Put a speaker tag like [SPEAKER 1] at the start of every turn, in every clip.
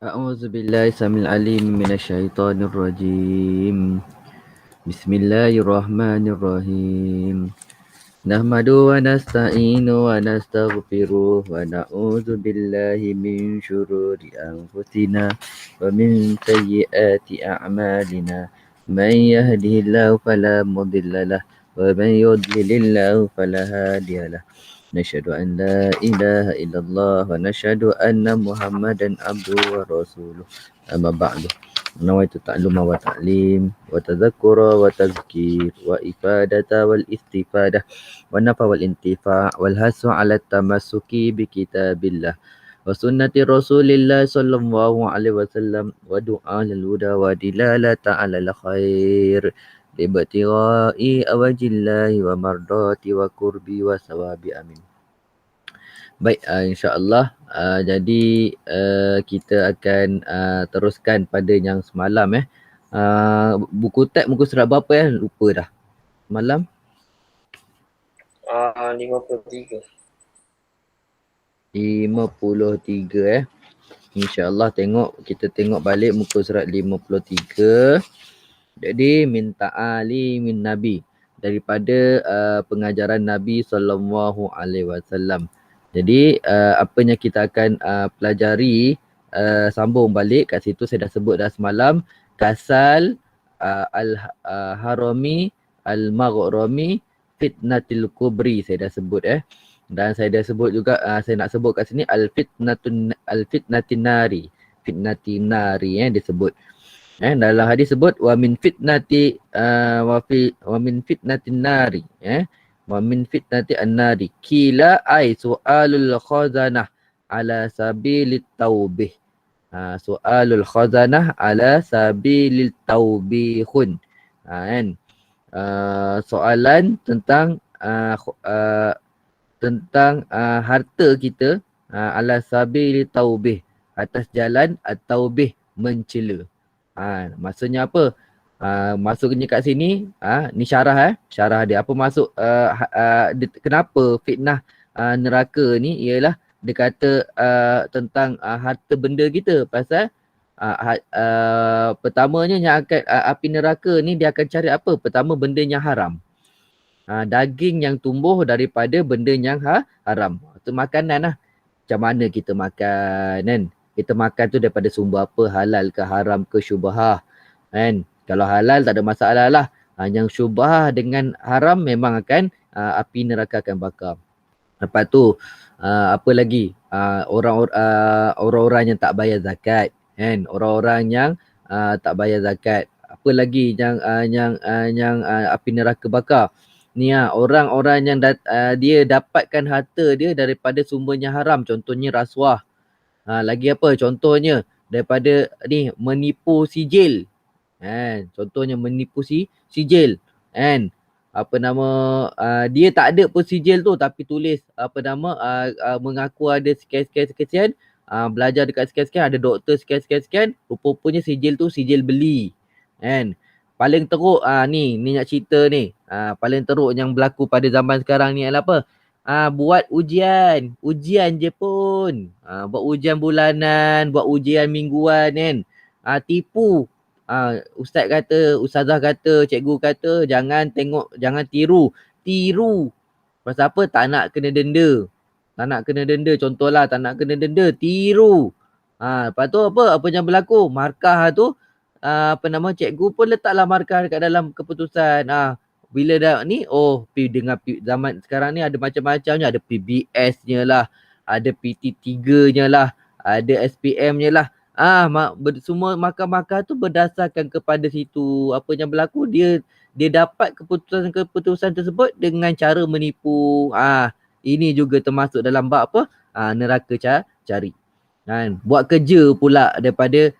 [SPEAKER 1] أعوذ بالله السميع العليم من الشيطان الرجيم. بسم الله الرحمن الرحيم. نحمد ونستعين ونستغفر ونعوذ بالله من شرور أنفسنا ومن سيئات أعمالنا. من يهده الله فلا مضل له ومن يضلل الله فلا هادي له. نشهد أن لا إله إلا الله ونشهد أن محمدا عبده ورسوله. أما بعد نويت تعلم وتعليم وتذكر وتذكير وإفادة والاستفادة والنفع والانتفاع والحث على التمسك بكتاب الله وسنة رسول الله صلى الله عليه وسلم ودعاء للهدى ودلالة على الخير لابتغاء وجه الله ومرضات وقربي وثواب. Amin. Baik, insya-Allah jadi kita akan teruskan pada yang semalam buku teks muka surat berapa lupa dah. Semalam
[SPEAKER 2] 53.
[SPEAKER 1] 53 InsyaAllah kita tengok balik muka surat 53. Jadi minta ali min Nabi, daripada pengajaran Nabi SAW. Jadi apa yang kita akan pelajari, sambung balik kat situ saya dah sebut dah semalam. Kasal al-harami al-maghrami fitnatil kubri saya dah sebut dan saya dah sebut juga saya nak sebut kat sini al-fitnatin nari. Fitnatin nari disebut. Dalam hadis sebut wa min fitnati wa min fitnatin nari wa min fitnati an-nari kila ay su'alul khazanah ala sabilit taubih. Su'alul khazanah ala sabilit taubihun. Kan? Soalan tentang harta kita ala sabilit taubih, atas jalan at-taubih, mencela. Maksudnya apa? Maksudnya kat sini ni syarah syarah dia. Apa maksud kenapa fitnah neraka ni ialah dia kata tentang harta benda kita. Pasal pertamanya yang akan api neraka ni dia akan cari apa? Pertama benda yang haram. Daging yang tumbuh daripada benda yang haram. Itu makanan lah. Macam mana kita makan kan? Kita makan tu daripada sumber apa? Halal ke haram ke syubhah kan? Kalau halal tak ada masalah lah. Yang syubhah dengan haram memang akan api neraka akan bakar. Lepas tu apa lagi? Orang-orang yang tak bayar zakat kan? Orang-orang yang tak bayar zakat. Apa lagi yang api neraka bakar? Ni orang-orang yang dia dapatkan harta dia daripada sumbernya haram, contohnya rasuah. Lagi apa? Contohnya daripada ni menipu sijil. Contohnya menipu sijil. Apa nama dia tak ada pun sijil tu tapi tulis apa nama mengaku ada sekian-sekian, belajar dekat sekian-sekian, ada doktor sekian-sekian, rupa-rupanya sijil tu sijil beli. Paling teruk ni nak cerita ni. Paling teruk yang berlaku pada zaman sekarang ni adalah apa? Buat ujian je pun. Buat ujian bulanan, buat ujian mingguan kan. Tipu. Ustaz kata, ustazah kata, cikgu kata jangan tiru. Pasal apa? Tak nak kena denda. Contohlah tak nak kena denda, tiru. Lepas tu apa yang berlaku? Markah tu cikgu pun letaklah markah dekat dalam keputusan. Bila dah ni, dengan zaman sekarang ni ada macam-macamnya. Ada PBS-nya lah, ada PT3-nya lah, ada SPM-nya lah. Semua markah-markah tu berdasarkan kepada situ. Apa yang berlaku, dia dapat keputusan tersebut dengan cara menipu. Ini juga termasuk dalam bab apa? Neraka cari. Buat kerja pula daripada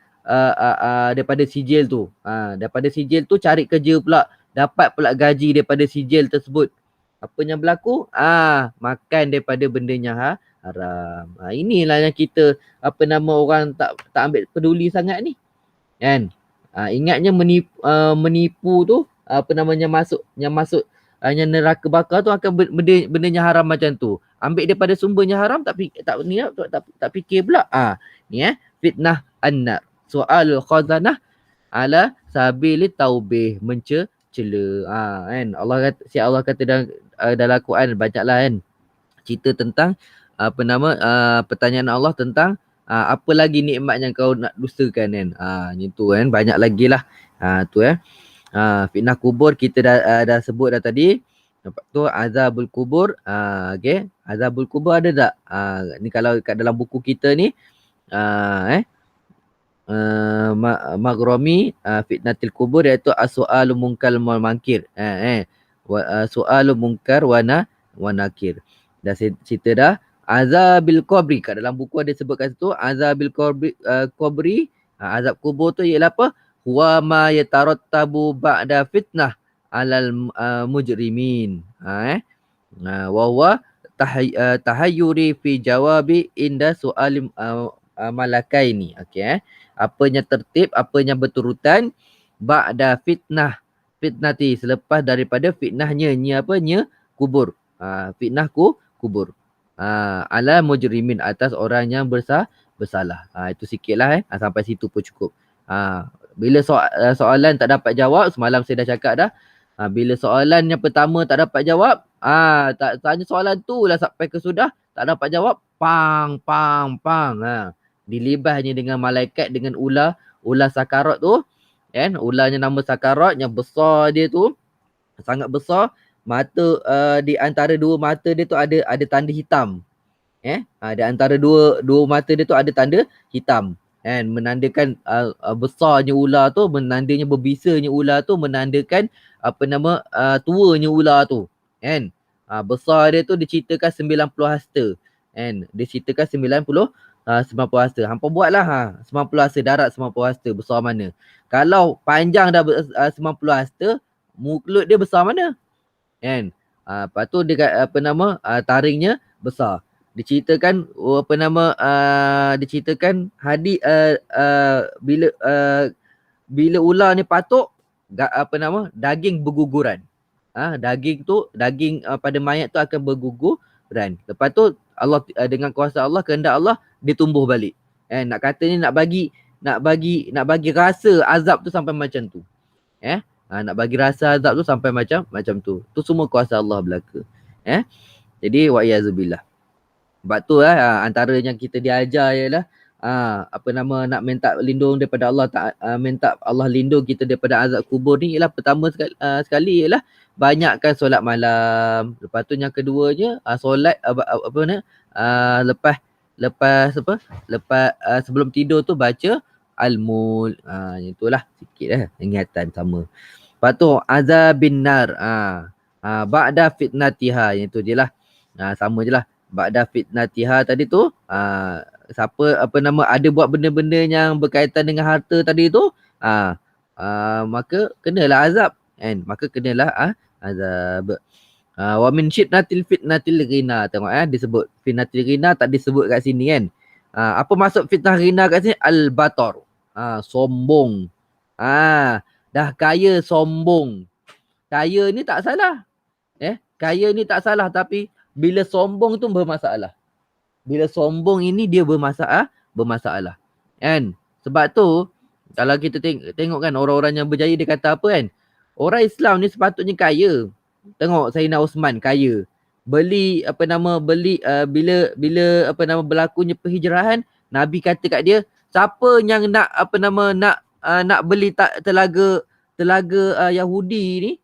[SPEAKER 1] sijil tu. Daripada sijil tu cari kerja pula. Dapat pula gaji daripada sijil tersebut. Apa yang berlaku? Makan daripada benda yang haram. Inilah yang kita orang tak ambil peduli sangat ni. Kan? Ingatnya menipu tu masuk yang neraka bakar tu akan benda yang haram macam tu. Ambil daripada sumbernya haram tak fikir pula. Ni fitnah an-nar. Soalul khazanah ala sabili taubih, mencela. Kan Allah kata dalam Quran banyaklah kan cerita tentang pertanyaan Allah tentang apa lagi nikmat yang kau nak dustakan kan. Macam tu kan, banyak lagi lah. Tu fitnah kubur kita dah sebut dah tadi. Lepas tu azabul kubur. Okay, azabul kubur ada tak? Ni kalau kat dalam buku kita ni Maghromi fitnatil kubur, iaitu as-su'alu munkar wal mankir. Su'alu munkar wa nakir. Dah cerita dah. Azabil qabri, kat dalam buku ada sebut kat situ azabil qabri, azab kubur tu ialah apa? Huwa ma yatarattabu ba'da fitnah alal mujrimin. Wa huwa tahayyuri fi jawabi inda su'alim malakaini. Okey apanya tertib, apanya berturutan ba'da fitnati, selepas daripada fitnahnya, kubur. Fitnah kubur. Ala mujrimin, atas orang yang bersalah. Itu sikitlah sampai situ pun cukup. Bila soalan tak dapat jawab, semalam saya dah cakap dah. Bila soalan yang pertama tak dapat jawab, tak tanya soalan tu lah sampai ke sudah tak dapat jawab, pang. Dilibasnya dengan malaikat dengan ular sakarat tu kan. Ularnya nama sakarat, yang besar dia tu sangat besar. Mata di antara dua mata dia tu ada tanda hitam. Di antara dua mata dia tu ada tanda hitam kan, menandakan besarnya ular tu, menandanya berbisanya ular tu, menandakan tuanya ular tu kan. Besar dia tu diceritakan 90 hasta kan. Diceritakan 90 hasta. Hampa buatlah 90 hasta, darat 90 hasta besar mana. Kalau panjang dah 90 hasta, mulut dia besar mana kan. Lepas tu dia taringnya besar. Diceritakan diceritakan hadis bila ular ni patuk, daging berguguran. Daging pada mayat tu akan berguguran. Lepas tu Allah dengan kuasa Allah, kehendak Allah, dia tumbuh balik. Nak kata ni nak bagi rasa azab tu sampai macam tu. Nak bagi rasa azab tu sampai macam tu. Tu semua kuasa Allah belaka. Jadi wa'iyyazubillah. Sebab tu antara yang kita diajar ialah nak minta lindung daripada Allah, minta Allah lindung kita daripada azab kubur ni ialah pertama sekali ialah banyakkan solat malam. Lepas tu yang keduanya solat lepas sebelum tidur tu baca al-mul. Itulah sikit ingatan sama. Lepas tu azabin nar. Ba'da fitnatiha, yang tu je lah. Sama je lah. Ba'da fitnatiha tadi tu, siapa ada buat benda-benda yang berkaitan dengan harta tadi tu, maka kenalah azab kan. Maka kenalah azab. Wa min syidnatil fitnatil ghina. Tengok disebut fitnatil ghina, tak disebut kat sini kan. Apa maksud fitnah ghina kat sini? Al-batar. Sombong. Dah kaya sombong. Kaya ni tak salah. Kaya ni tak salah, tapi bila sombong tu bermasalah. Bila sombong ini dia bermasalah. Kan? Sebab tu kalau kita tengok kan orang-orang yang berjaya, dia kata apa kan? Orang Islam ni sepatutnya kaya. Tengok Sayyidina Osman kaya. Bila berlakunya perhijrahan, Nabi kata kat dia, siapa yang nak nak beli telaga Yahudi ni,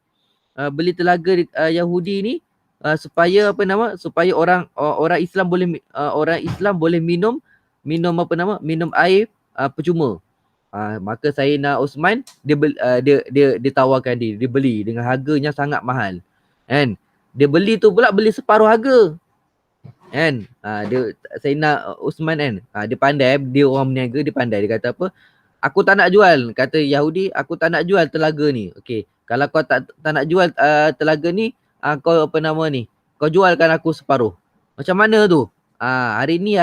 [SPEAKER 1] beli telaga Yahudi ni, supaya supaya orang Islam boleh minum air percuma. Maka Sayyidina Osman dia tawarkan dia beli dengan harganya sangat mahal. Kan? Dia beli tu pula beli separuh harga. Kan? Dia Sayyidina Osman kan, dia pandai, dia orang berniaga, dia pandai. Dia kata apa? Aku tak nak jual, kata Yahudi, aku tak nak jual telaga ni. Okey, kalau kau tak nak jual telaga ni, kau kau jualkan aku separuh. Macam mana tu? Hari ni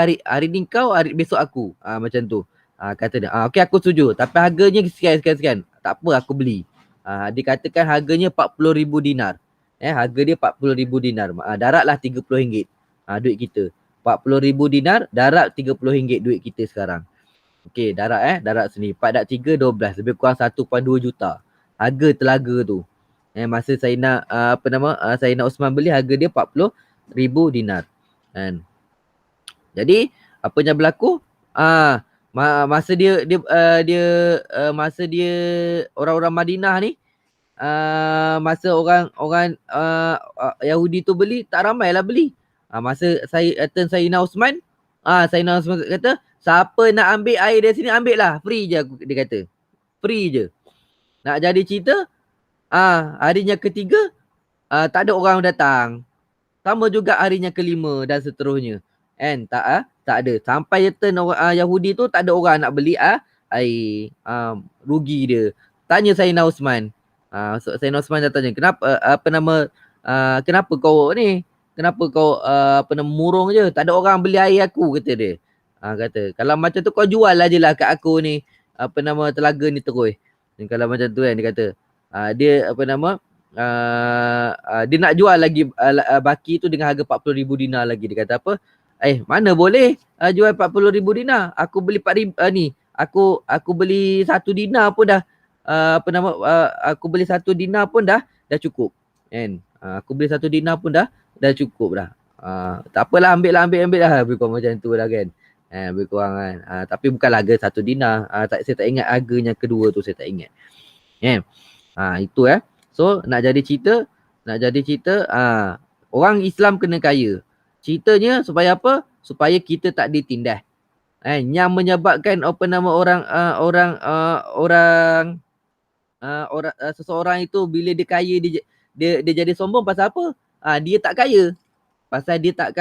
[SPEAKER 1] kau, hari besok aku. Macam tu. Kata dia, okey aku setuju, tapi harganya sekian. Tak apa, aku beli. Dikatakan harganya 40,000 dinar. Harga dia 40,000 dinar. Daratlah RM30. Duit kita. 40,000 dinar, darab RM30 duit kita sekarang. Okey, darab sini. 4/3, 12. Lebih kurang 1.2 juta. Harga telaga tu. Masa Sayyidina Osman beli, harga dia 40,000 dinar. Kan? Jadi, apa yang berlaku? Masa dia orang-orang Madinah ni, masa orang Yahudi tu beli, tak ramai lah beli. Masa Sayyidina Osman, Sayyidina Osman kata, siapa nak ambil air dari sini, ambil lah. Free je, dia kata. Free je. Nak jadi cerita, harinya ketiga, tak ada orang datang. Sama juga harinya kelima dan seterusnya. Kan? Tak ada. Sampai turn orang Yahudi tu, tak ada orang nak beli air. Rugi dia. Tanya Sayyidina Osman. Sayyidina Osman dah tanya, kenapa kau ni? Kenapa kau murung je? Tak ada orang beli air aku, kata dia. Kata, kalau macam tu kau jual aja lah kat aku ni, telaga ni terus. Dan kalau macam tu kan, dia kata, dia dia nak jual lagi baki tu dengan harga 40,000 dinar lagi. Dia kata apa? Mana boleh jual 40,000 dinar? Aku beli 4,000 ni. Aku beli 1 dinar pun dah aku beli 1 dinar pun dah cukup. Kan? Aku beli 1 dinar pun dah cukup dah. Tak apalah, ambil lah. Lebih kurang macam tu lah kan. Lebih kurang kan. Tapi bukan harga 1 dinar. Saya tak ingat harganya kedua tu, saya tak ingat. Itu So nak jadi cerita, orang Islam kena kaya. Ceritanya supaya apa? Supaya kita tak ditindas. Yang menyebabkan seseorang itu bila dia kaya, dia jadi sombong pasal apa? Dia tak kaya. Pasal dia tak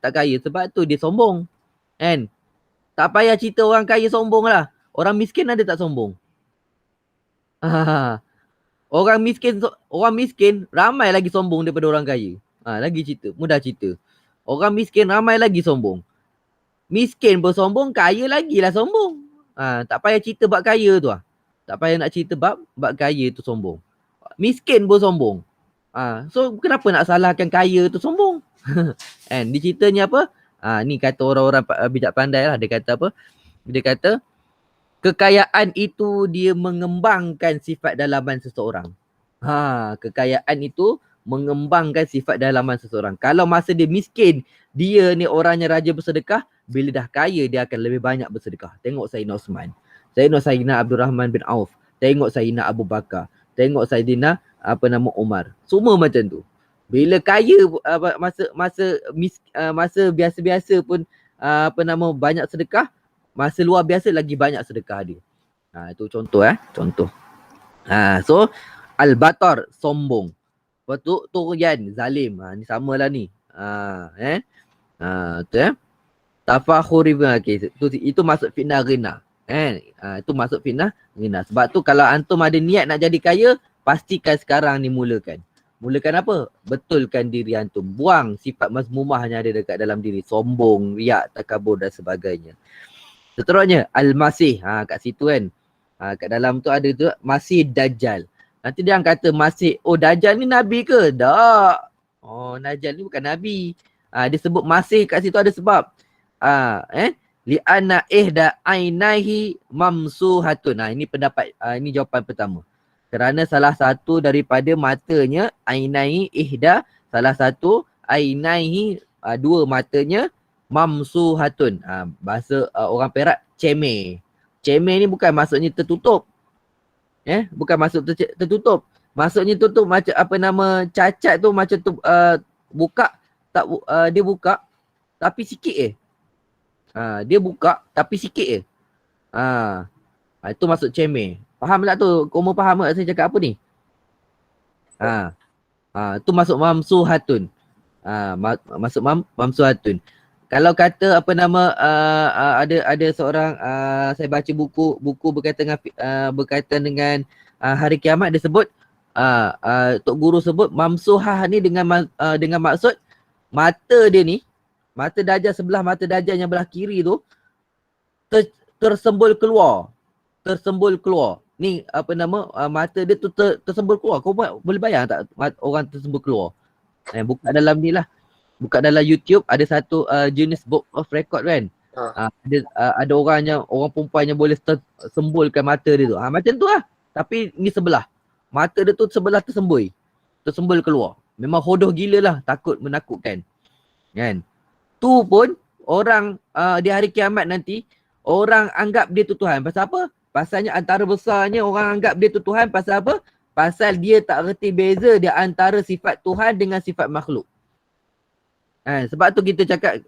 [SPEAKER 1] kaya. Sebab tu dia sombong. Kan? Tak payah cerita orang kaya sombong lah. Orang miskin ada tak sombong? Orang miskin ramai lagi sombong daripada orang kaya. Lagi cerita, mudah cerita. Orang miskin ramai lagi sombong. Miskin pun sombong, kaya lagi lah sombong. Tak payah cerita bab kaya tu lah. Tak payah nak cerita bab kaya tu sombong. Miskin pun sombong. So kenapa nak salahkan kaya tu sombong? And dia ceritanya apa? Ni kata orang-orang bijak pandai lah. Dia kata apa? Dia kata, kekayaan itu dia mengembangkan sifat dalaman seseorang. Kekayaan itu mengembangkan sifat dalaman seseorang. Kalau masa dia miskin, dia ni orangnya raja bersedekah, bila dah kaya dia akan lebih banyak bersedekah. Tengok Sayyidina Osman, tengok Sayyidina Abdul Rahman bin Auf, tengok Sayyidina Abu Bakar, tengok Sayyidina Umar. Semua macam tu. Bila kaya, masa biasa-biasa pun banyak sedekah, masa luar biasa lagi banyak sedekah dia. Itu contoh contoh. So al-batar, sombong. Lepas tu tughyan, zalim. Ni samalah ni. Tafakhur, okay. Itu masuk fitnah ghina. Itu masuk fitnah ghina. Sebab tu kalau antum ada niat nak jadi kaya, pastikan sekarang ni mulakan. Mulakan apa? Betulkan diri antum. Buang sifat mazmumah yang ada dekat dalam diri. Sombong, riak, takabur dan sebagainya. Seterusnya, Al-Masih. Kat situ kan. Kat dalam tu ada tu Masih Dajjal. Nanti dia orang kata Masih, Dajjal ni Nabi ke? Tak. Dajjal ni bukan Nabi. Dia sebut Masih kat situ ada sebab. Li'anna ihda ainaihi mamsuhatun. Ini pendapat, ini jawapan pertama. Kerana salah satu daripada matanya, ainaihi ihda, salah satu ainaihi, dua matanya, mamsuhatun. Bahasa orang Perak, cemeh. Cemeh ni bukan maksudnya tertutup. Bukan maksud tertutup. Maksudnya tutup macam cacat tu macam tu, buka tak dia buka tapi sikit dia buka tapi sikit itu maksud cemeh. Faham tak tu? Kau mau faham tak saya cakap apa ni? Tu masuk mamsuhatun. Masuk mamsuhatun. Kalau kata ada seorang, saya baca buku berkaitan dengan hari kiamat, dia sebut Tok Guru sebut mamsuhah ni dengan maksud mata dia ni, mata Dajjal, sebelah mata Dajjal yang belah kiri tu tersembul keluar. Ni mata dia tu tersembul keluar. Kau boleh bayang tak orang tersembul keluar? Buka dalam ni lah. buka dalam YouTube ada satu Guinness Book of Record kan. Ada orang perempuan yang boleh sembulkan mata dia tu. Macam tu lah. Tapi ni sebelah. Mata dia tu sebelah tersembul keluar. Memang hodoh gila lah, takut menakutkan. Kan? Tu pun orang di hari kiamat nanti orang anggap dia tu Tuhan. Pasal apa? Pasalnya antara besarnya orang anggap dia tu Tuhan pasal apa? Pasal dia tak reti beza di antara sifat Tuhan dengan sifat makhluk. Sebab tu kita cakap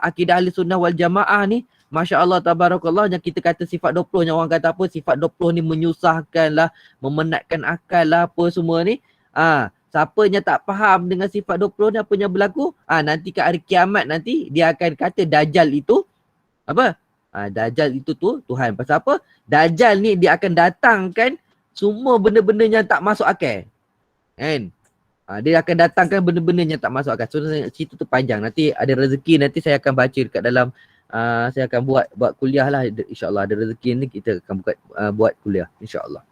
[SPEAKER 1] akidah ahli sunnah wal jamaah ni, Masya Allah tabarakallah, yang kita kata sifat 20, yang orang kata apa, sifat 20 ni menyusahkan lah, memenatkan akal lah, apa semua ni. Siapa yang tak faham dengan sifat 20 ni apa yang berlaku, nanti ke hari kiamat nanti dia akan kata Dajjal itu apa? Dajjal itu tu Tuhan. Pasal apa? Dajjal ni dia akan datangkan semua benda-benda yang tak masuk akal. Kan? Dia akan datangkan benda-benda yang tak masuk akal. So cerita tu panjang. Nanti ada rezeki, nanti saya akan baca dekat dalam saya akan buat kuliah lah, insyaAllah. Ada rezeki ni kita akan buat kuliah, insyaAllah.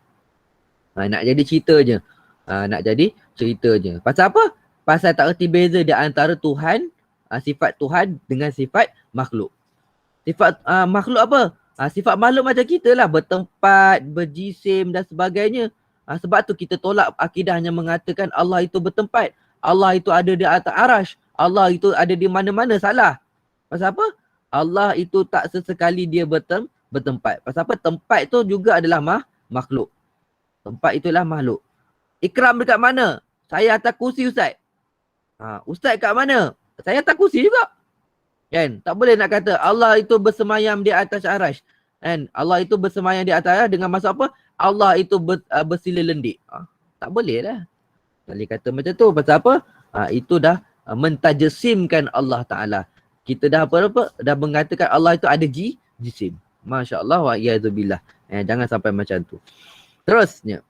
[SPEAKER 1] Nak jadi cerita je. Nak jadi cerita je. Pasal apa? Pasal tak reti beza di antara Tuhan, sifat Tuhan dengan sifat makhluk. Sifat makhluk apa? Sifat makhluk macam kita lah, bertempat, berjisim dan sebagainya. Sebab tu kita tolak akidah yang mengatakan Allah itu bertempat, Allah itu ada di atas arash, Allah itu ada di mana-mana. Salah. Pasal apa? Allah itu tak sesekali dia bertempat. Pasal apa? Tempat tu juga adalah makhluk. Tempat itulah makhluk. Ikram dekat mana? Saya atas kursi Ustaz. Ustaz kat mana? Saya atas kursi juga. Kan? Tak boleh nak kata Allah itu bersemayam di atas arash. Kan? Allah itu bersemayam di atas arash dengan maksud apa? Allah itu bersila lendik. Tak boleh lah. Kali kata macam tu. Pasal apa? Itu dah mentajesimkan Allah Ta'ala. Kita dah apa-apa? Dah mengatakan Allah itu ada jisim. Masya Allah wa iyadzubillah. Jangan sampai macam tu. Terusnya.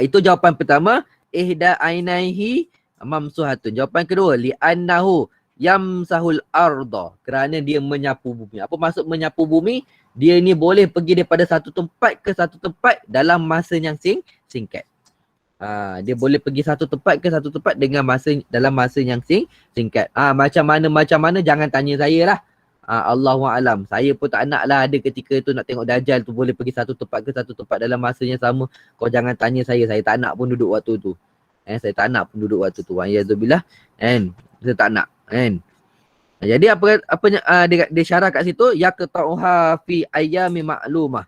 [SPEAKER 1] Itu jawapan pertama. Ihda ainaihi mamsuhatun. Jawapan kedua. Li'annahu yamsahul arda. Kerana dia menyapu bumi. Apa maksud menyapu bumi? Dia ni boleh pergi daripada satu tempat ke satu tempat dalam masa yang singkat. Dia boleh pergi satu tempat ke satu tempat dalam masa yang singkat. Macam mana jangan tanya saya lah. Allahu'alam. Saya pun tak nak lah ada ketika tu nak tengok Dajjal tu boleh pergi satu tempat ke satu tempat dalam masa yang sama. Kau jangan tanya saya tak nak pun duduk waktu tu. Saya tak nak pun duduk waktu tu. Wa'iyadzubillah. Saya tak nak. Jadi dia syarah kat situ, yaqta'uha fi ayyami ma'lumah.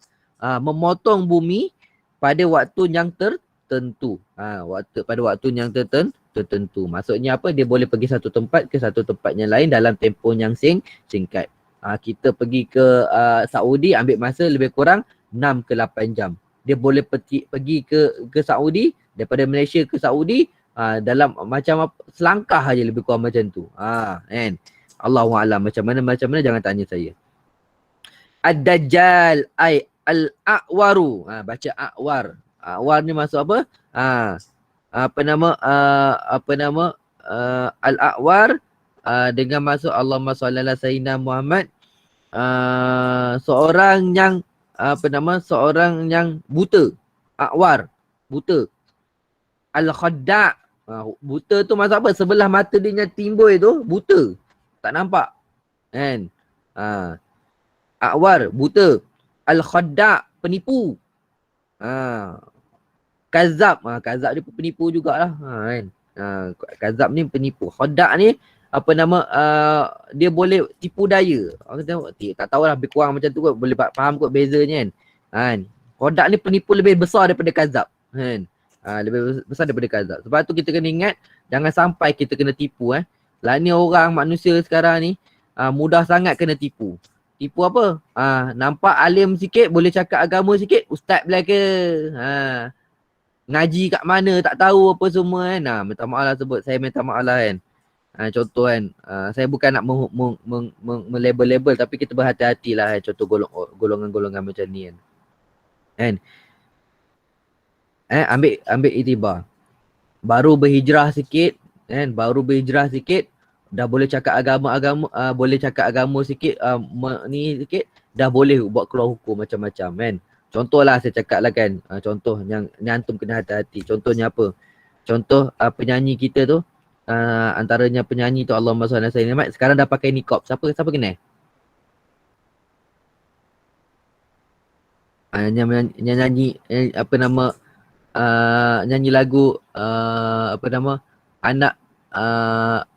[SPEAKER 1] Memotong bumi pada waktu yang tertentu. Pada waktu yang tertentu. Maksudnya apa? Dia boleh pergi satu tempat ke satu tempat yang lain dalam tempoh yang singkat. Kita pergi ke Saudi ambil masa lebih kurang 6 ke 8 jam. Dia boleh pergi ke Saudi, daripada Malaysia ke Saudi dalam macam selangkah aja lebih kurang macam tu. Kan? Allahu'alam. Macam mana jangan tanya saya. Ad-Dajjal ay al-a'waru. Baca a'war. A'war ni maksud apa? Al-a'war dengan maksud Allahumma shalli ala sayyidina Muhammad. Seorang yang buta. A'war. Buta. Al-khadda'. Buta tu maksud apa? Sebelah mata dia yang timbul tu buta. Tak nampak. Kan? A'war, buta. Al-khadda', penipu. Kazab. Kazab dia penipu jugalah. Kan? Kazab ni penipu. Khadda' ni dia boleh tipu daya. Tak tahulah, lebih kurang macam tu kot. Boleh faham kot bezanya kan. Khadda' ni penipu lebih besar daripada kazab. Kan? Lebih besar daripada kazab. Sebab tu kita kena ingat, jangan sampai kita kena tipu. Lah ni orang manusia sekarang ni mudah sangat kena tipu. Tipu apa? Nampak alim sikit, boleh cakap agama sikit, ustaz belaka. Ngaji kat mana tak tahu apa semua kan. Minta maaf lah sebut, saya minta maaf lah kan. Contoh kan, saya bukan nak melabel-label tapi kita berhati-hati lah kan. Contoh golongan-golongan macam ni kan. Ambil itibar. Baru berhijrah sikit kan, dah boleh cakap agama, boleh cakap agama sikit, ni sikit, dah boleh buat keluar hukum macam-macam kan. Contohlah saya cakap lah kan, contoh yang antum kena hati-hati. Contohnya apa? Contoh penyanyi kita tu, antaranya penyanyi tu Allahumma salli ala sayyidina Muhammad sekarang dah pakai niqab. Siapa kenal? Nyanyi apa nama nyanyi lagu apa nama anak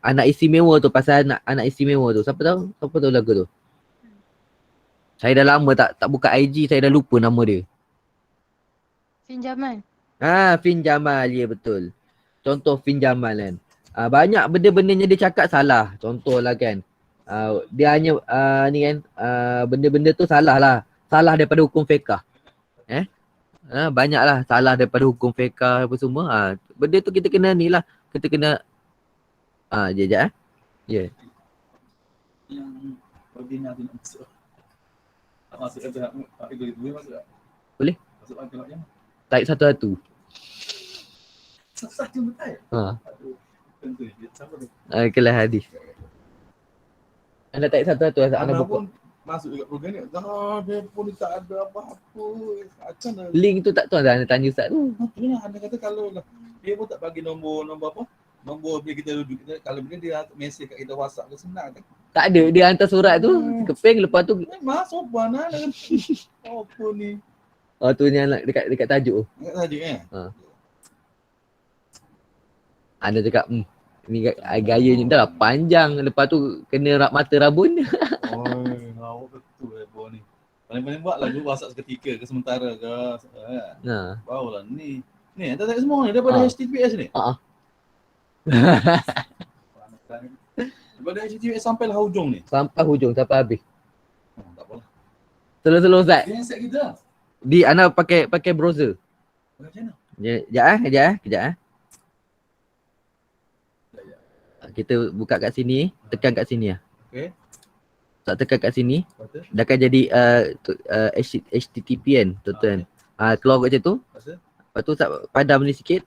[SPEAKER 1] anak istimewa tu, pasal anak istimewa tu. Siapa tahu lagu tu? Saya dah lama tak buka IG, saya dah lupa nama dia.
[SPEAKER 2] Fin Jamal.
[SPEAKER 1] Fin Jamal, ya betul. Contoh Fin Jamal kan. Banyak benda-bendanya dia cakap salah. Contohlah kan. Dia hanya ni kan benda-benda tu salah lah. Salah daripada hukum fiqah. Banyaklah salah daripada hukum fiqah apa semua. Benda tu kita kena ni lah. Kita kena sekejap ya.
[SPEAKER 3] Yang bagian tu nak masuk. Masuk ke dalam boleh masuk tak?
[SPEAKER 1] Boleh.
[SPEAKER 3] Masuk ke
[SPEAKER 1] Tarik satu-satu.
[SPEAKER 3] Satu betul. Aduh. Tentu dia sama tu.
[SPEAKER 1] Kelas hadis. Anda tarik satu-satu anda buka.
[SPEAKER 3] Pun masuk juga program ni. Dia pun tak ada apa-apa. Macam mana?
[SPEAKER 1] Link tu tak tahu anda tanya ustaz tu.
[SPEAKER 3] Itulah anda kata kalau dia pun tak bagi nombor apa? Nombor bila kita duduk kita, kalau bila dia mesej kat kita WhatsApp ke senang kan?
[SPEAKER 1] Tak ada, dia hantar surat tu, keping lepas tu.
[SPEAKER 3] Masuk mana dengan apa ni?
[SPEAKER 1] Tu yang dekat tajuk tu.
[SPEAKER 3] Dekat tajuk
[SPEAKER 1] Anda cakap, ni gaya ni dah panjang, lepas tu kena mata rabun.
[SPEAKER 3] Awak betul boh ni. Paling-paling buat lagu WhatsApp seketika ke sementara ke. Barulah ni. Ni anda tengok semua ni daripada HTTPS ni. Daripada HTTPS sampai lah hujung ni.
[SPEAKER 1] Sampai hujung, sampai habis.
[SPEAKER 3] Tak apalah.
[SPEAKER 1] Slow Ustaz.
[SPEAKER 3] Dia set kita.
[SPEAKER 1] Di anda pakai browser.
[SPEAKER 3] Macam mana?
[SPEAKER 1] Kejap. Kita buka kat sini, tekan kat sini lah.
[SPEAKER 3] Okey.
[SPEAKER 1] Tak tekan kat sini, dah akan jadi HTTP kan, tuan-tuan. Keluar macam tu. Lepas tu padam ni sikit.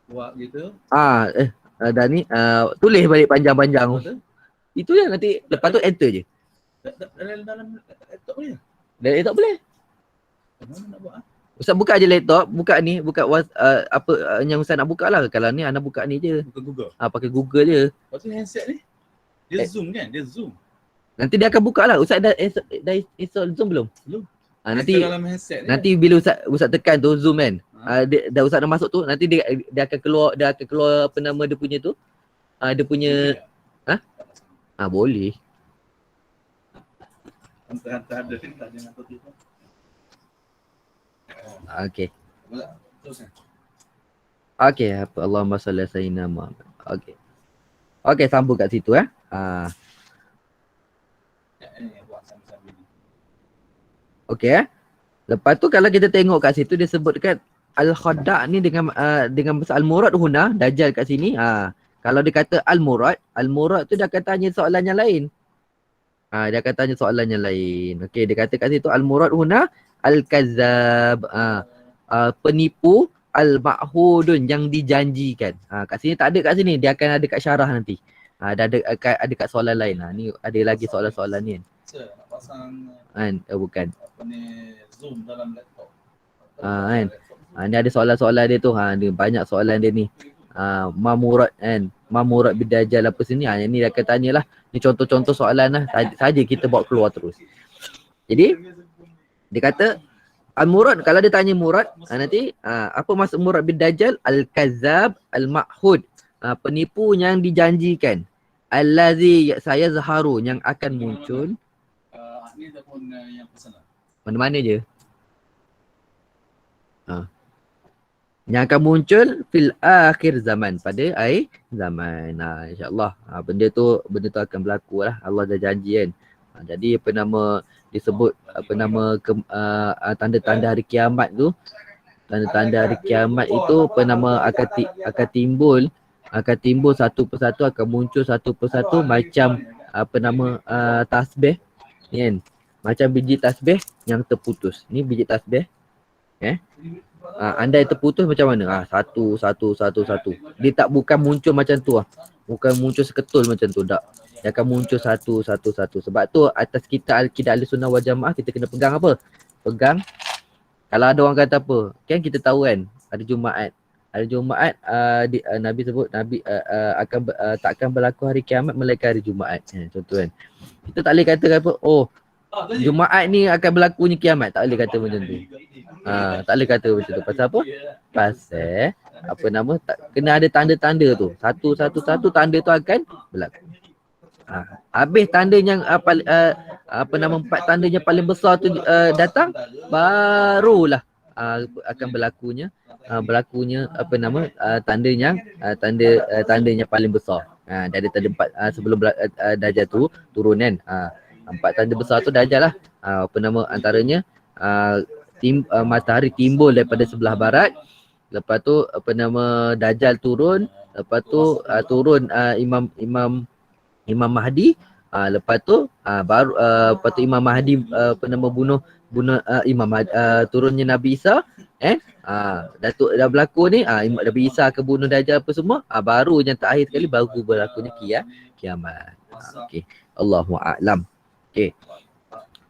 [SPEAKER 3] Buat gitu.
[SPEAKER 1] Dah ni tulis balik panjang-panjang. Itu yang nanti lepas tu enter je.
[SPEAKER 3] Dalam laptop boleh?
[SPEAKER 1] Dalam laptop boleh.
[SPEAKER 3] Mana nak buat
[SPEAKER 1] Ustaz buka je laptop, buka apa yang Ustaz nak buka lah. Kalau ni anda buka ni je.
[SPEAKER 3] Buka Google.
[SPEAKER 1] Pakai Google je.
[SPEAKER 3] Lepas tu handset ni dia zoom kan? Dia zoom.
[SPEAKER 1] Nanti dia akan buka lah. Ustaz dah install Zoom belum?
[SPEAKER 3] Belum.
[SPEAKER 1] Nanti
[SPEAKER 3] dalam handset ni.
[SPEAKER 1] Nanti bila Ustaz tekan tu Zoom kan. Dah Ustaz dah masuk tu, nanti dia akan keluar apa nama dia punya tu. Dia punya boleh.
[SPEAKER 3] Hantar ada ni tak jangan tutup.
[SPEAKER 1] Okey.
[SPEAKER 3] Teruskan.
[SPEAKER 1] Okey, apa Allahumma salli ala sayyidina Muhammad. Okey, sambung kat situ Okey. Lepas tu kalau kita tengok kat situ dia sebutkan al-khada' ni dengan bahasa al-murad huna, dajjal kat sini. Kalau dia kata al-murad tu dia akan tanya soalan yang lain. Dia akan tanya soalan yang lain. Okey, dia kata kat situ al-murad huna al-kazzab. Penipu al-ma'hudun yang dijanjikan. Kat sini tak ada kat sini, dia akan ada kat syarah nanti. Ada kat soalan lain. Ni ada lagi soalan-soalan ni kan.
[SPEAKER 3] Nak pasang
[SPEAKER 1] Bukan.
[SPEAKER 3] apa ni zoom dalam laptop.
[SPEAKER 1] Kan. Ni ada soalan-soalan dia tu. Dia banyak soalan dia ni. Mamurad kan. Mamurad bidajjal apa sini. Ni dia akan tanyalah. Ni contoh-contoh soalan lah. Saja kita bawa keluar terus. Jadi dia kata al-murad, kalau dia tanya murad, nanti apa maksud murad bidajjal? Al-kazzab al-ma'hud. Penipu yang dijanjikan. Allazi saya zaharu, yang akan muncul.
[SPEAKER 3] Ni ataupun yang pesan lah.
[SPEAKER 1] Mana-mana je. Yang akan muncul fil akhir zaman, pada akhir zaman. InsyaAllah benda tu akan berlaku lah. Allah dah janji kan. Jadi apa nama disebut apa nama tanda-tanda hari kiamat tu. Tanda-tanda hari kiamat itu apa nama akan timbul satu persatu, akan muncul satu persatu macam apa nama tasbih ni kan. Macam biji tasbih yang terputus. Ni biji tasbih. Andai terputus macam mana? Satu. Dia bukan muncul macam tu lah. Bukan muncul seketul macam tu. Tak. Dia akan muncul satu. Sebab tu atas kita Al-Qidah Ahlussunnah wal Jamaah, kita kena pegang apa? Pegang. Kalau ada orang kata apa? Kan kita tahu kan, ada Jumaat. Hari Jumaat Nabi sebut takkan berlaku hari kiamat melainkan hari Jumaat. Contoh kan. Kita tak boleh kata apa, oh Jumaat ni akan berlakunya kiamat. Tak boleh kata macam tu. Tak boleh kata macam tu. Pasal apa? Pasal kena ada tanda-tanda tu. Satu tanda tu akan berlaku. Habis tanda yang empat tanda yang paling besar tu datang, barulah akan berlakunya tanda yang paling besar. Dari tanda empat sebelum Dajjal tu turun kan. Empat tanda besar tu Dajjal lah. Antaranya matahari timbul daripada sebelah barat. Lepas tu Dajjal turun. Lepas tu turun Imam Mahdi. Lepas tu lepas tu Imam Mahdi bunuh turunnya Nabi Isa. Dah berlaku ni, Nabi Isa akan bunuh Dajjal apa semua. Baru yang terakhir sekali baru berlakunya kiamat. Okey. Allahu a'lam. Okey.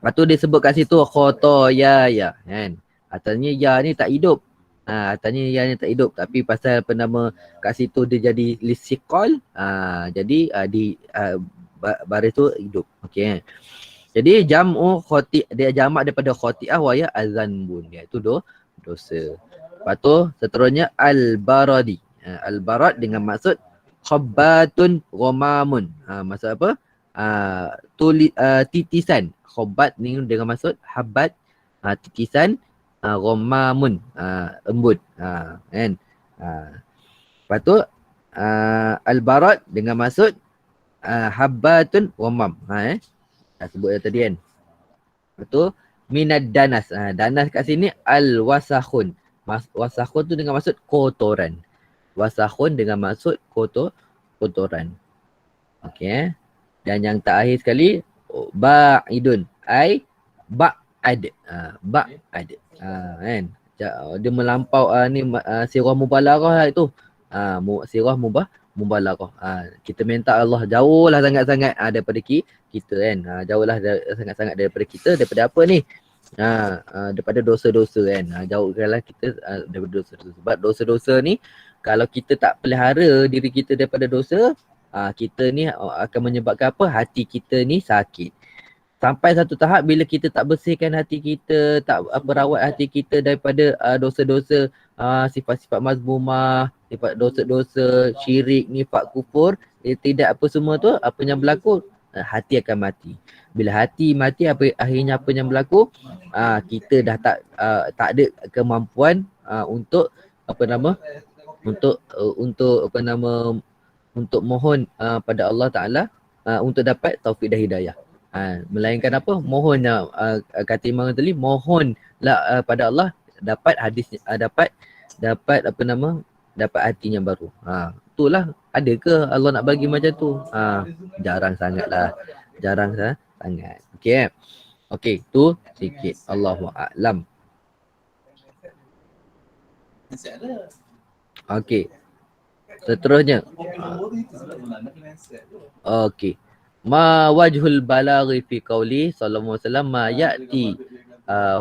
[SPEAKER 1] Lepas tu dia sebut kat situ khotoya ya kan. Artinya ya ni tak hidup. Artinya ya ni tak hidup, tapi pasal kat situ dia jadi lisikol. Jadi baris tu hidup. Okey. Jadi jam'u dia jamak daripada khoti'ah wa ya azanbun, iaitu dosa. Lepas tu seterusnya al-baradi. Al-barad dengan maksud khabbatun ghomamun. Maksud apa? Titisan. Khabat ni dengan maksud habat, titisan, ghomamun, embut. Kan? Lepas tu al-barad dengan maksud habbatun ghamam. Sebut tadi kan. Lepas tu minad danas. Danas kat sini al-wasakhun. Wasakhun tu dengan maksud kotoran. Wasakhun dengan maksud kotoran. Okey. Dan yang terakhir sekali ba'idun. Ba'ad. Ba'ad. Kan? Dia melampau sirah mubalaghah itu. Sirah mubalaghah. Kita minta Allah jauhlah sangat-sangat daripada kita kan. Jauhlah sangat-sangat daripada kita. Daripada apa ni? Daripada dosa-dosa kan. Jauhkanlah kita daripada dosa-dosa. Sebab dosa-dosa ni kalau kita tak pelihara diri kita daripada dosa, kita ni akan menyebabkan apa? Hati kita ni sakit. Sampai satu tahap bila kita tak bersihkan hati kita, tak merawat hati kita daripada dosa-dosa, sifat-sifat mazmumah, sifat dosa-dosa, syirik, nifak, kufur, tidak apa semua tu, apa yang berlaku, hati akan mati. Bila hati mati, akhirnya apa yang berlaku? Kita dah tak ada kemampuan untuk untuk mohon pada Allah Ta'ala untuk dapat taufik dan hidayah. Melainkan apa? Mohon kata Imam Ghazali, mohonlah pada Allah dapat hadis, dapat hati yang baru. Itulah, ada ke Allah nak bagi macam tu? Jarang sangatlah. Jarang sangat. Okey. Okey, tu sikit. Allahu a'lam. Okey. Seterusnya. Okey. Ma wajhul balaghi fi qawli sallallahu alaihi wasallam ma ya'ti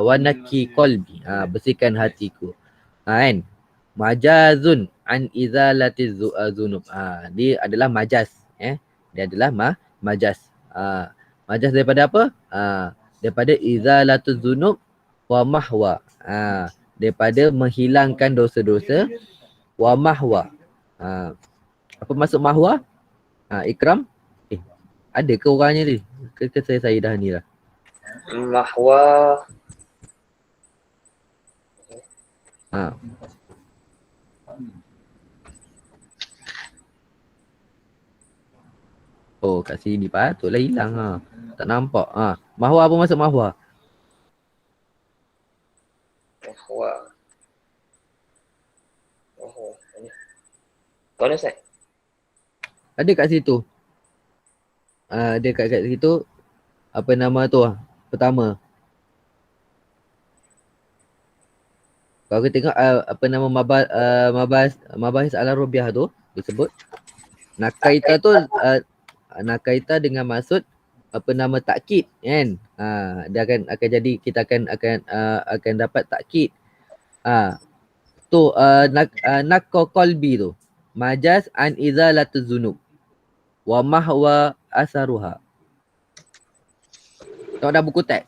[SPEAKER 1] wa naki qalbi. Bersihkan hatiku. Kan? Majazun an izalati zunub. Dia adalah majaz. Dia adalah majaz. Majaz daripada apa? Daripada izalatu zunub wa mahwa. Daripada menghilangkan dosa-dosa wa mahwa. Apa maksud mahwa? Ikram? Ada ke orangnya ni? Ke saya dah ni lah.
[SPEAKER 4] Mahwa.
[SPEAKER 1] Oh, kat sini patutlah hilang. Tak nampak. Mahwa, apa maksud mahwa?
[SPEAKER 4] Mahwa. Kau ada Ustaz?
[SPEAKER 1] Ada kat situ. Ada kat situ. Apa nama tu? Pertama. Kalau kita tengok apa nama mabahis ala rubiah tu disebut. Nakaita tu nakaita dengan maksud apa nama takkid kan. Dia akan jadi kita akan dapat takkid. tu nakko qalbi tu. Majaz an izalatuz zunub. Wa mahwa asaruha. Tengok dah buku teks.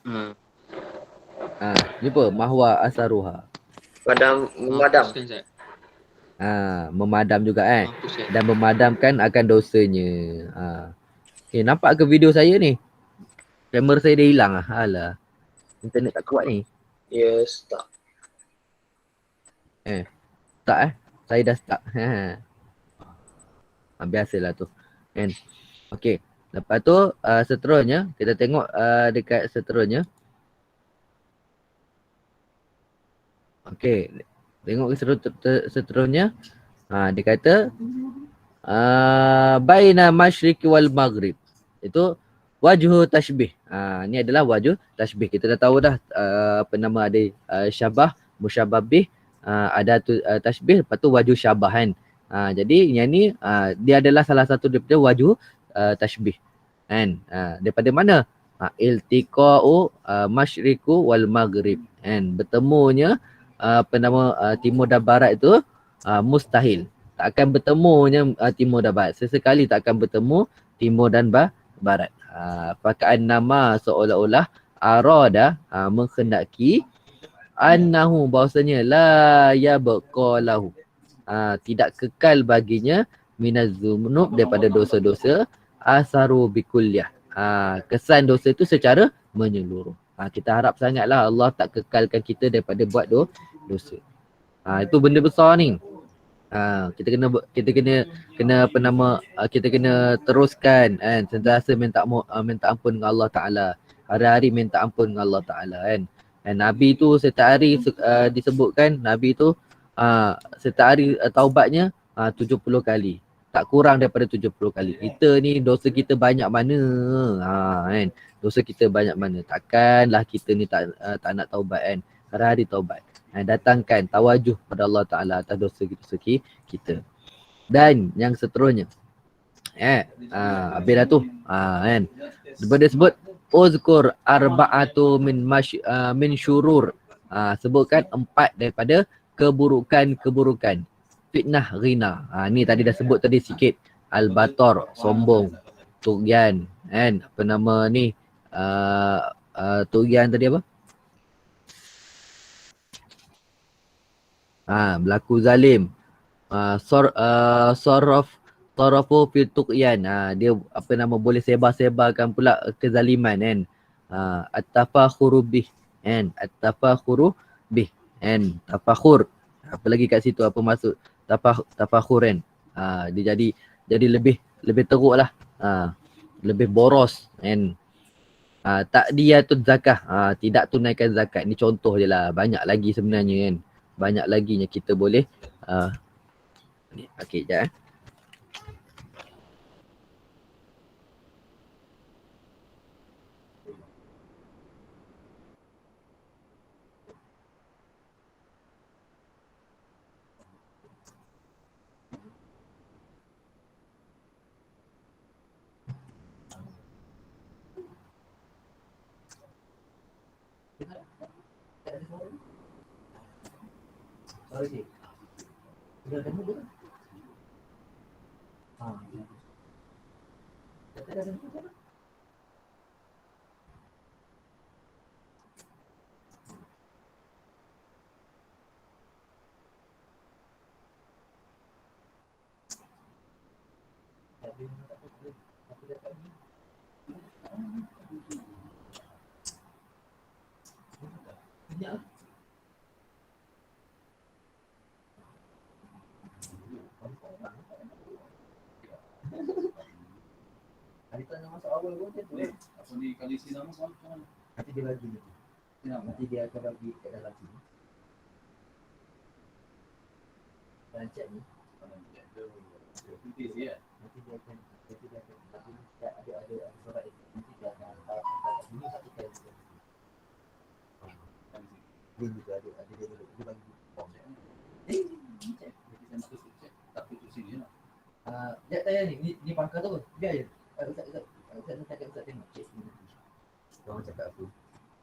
[SPEAKER 1] Jumpa mahwa asaruha.
[SPEAKER 4] Memadam.
[SPEAKER 1] Memadam juga kan. Dan memadamkan akan dosanya. Okay, nampak ke video saya ni? Kamera saya dah hilang lah. Alah. Internet tak kuat ni.
[SPEAKER 4] Yes, tak.
[SPEAKER 1] Tak Saya dah start. Biasalah tu. Kan? Okay. Lepas tu seterusnya. Kita tengok dekat seterusnya. Okay. Tengok seterusnya. Dia kata baina masyriqi wal maghrib. Itu wajhu tashbih. Ni adalah wajhu tashbih. Kita dah tahu dah apa nama ada syabah, musyababih, ada tashbih, lepas tu wajhu syabah kan. Jadi yang ni dia adalah salah satu daripada wajhu tashbih. Kan? Daripada mana? Iltiqa'u masyriqu wal maghrib. Kan? Bertemunya apa nama timur dan barat itu mustahil. Tak akan bertemunya timur dan barat. Sesekali tak akan bertemu timur dan barat. Pakaan nama seolah-olah arada menghendaki annahu bahawasanya la yabqa lahu. Tidak kekal baginya minaz zunub daripada dosa-dosa asaru bikulliyah. Kesan dosa itu secara menyeluruh. Kita harap sangatlah Allah tak kekalkan kita daripada buat dosa. Itu benda besar ni. Kita kena apa nama kita kena teruskan kan, sentiasa minta ampun dengan Allah Taala. Hari-hari minta ampun dengan Allah Taala kan. Dan Nabi tu setiap hari disebutkan Nabi tu setiap hari taubatnya 70 kali. Tak kurang daripada 70 kali. Kita ni dosa kita banyak mana? Kan. Dosa kita banyak mana? Takkanlah kita ni tak nak taubat kan. Hari-hari taubat. Datangkan tawajuh pada Allah Ta'ala atas dosa kita. Dan yang seterusnya. Habis dah tu. Kan. Dia sebut uzkur arba'atu min syurur. Sebutkan 4 daripada keburukan. Fitnah ghina. Ni tadi dah sebut tadi sikit. Al-batar, sombong. Tughyan. Kan. Apa nama ni? Tughyan tadi apa? Berlaku zalim. Sarafu fi tughyan. Dia apa nama boleh sebar-sebarkan pula kezaliman kan. At-tafakhuru bih. Kan? At-tafakhuru bih. Kan? Tafakhur. Apa lagi kat situ apa maksud tafakhur kan. Dia jadi lebih teruk lah. Lebih boros kan. Takdiyatut zakah. Tidak tunaikan zakat. Ni contoh je lah. Banyak lagi sebenarnya kan. Banyak lagi yang kita boleh okey sekejap Sorry. Sudah temu belum? Dah temu belum? Hari tanya masuk awal pun macam tu.
[SPEAKER 3] Apa ni kali isi nama macam mana?
[SPEAKER 1] Nanti dia bagi nanti. Nanti dia akan bagi kat dalam sini. Dalam chat ni. Nanti dia akan ada surat itu. Nanti dia akan hantar kat sini satu kali. Dia juga ada dia bagi form. Chat. Jadi saya masuk chat. Tak tutup sini lah. Dia tanya ni pangkal tu. Biar je. Ustaz tengok chat sini nanti. Orang cakap apa?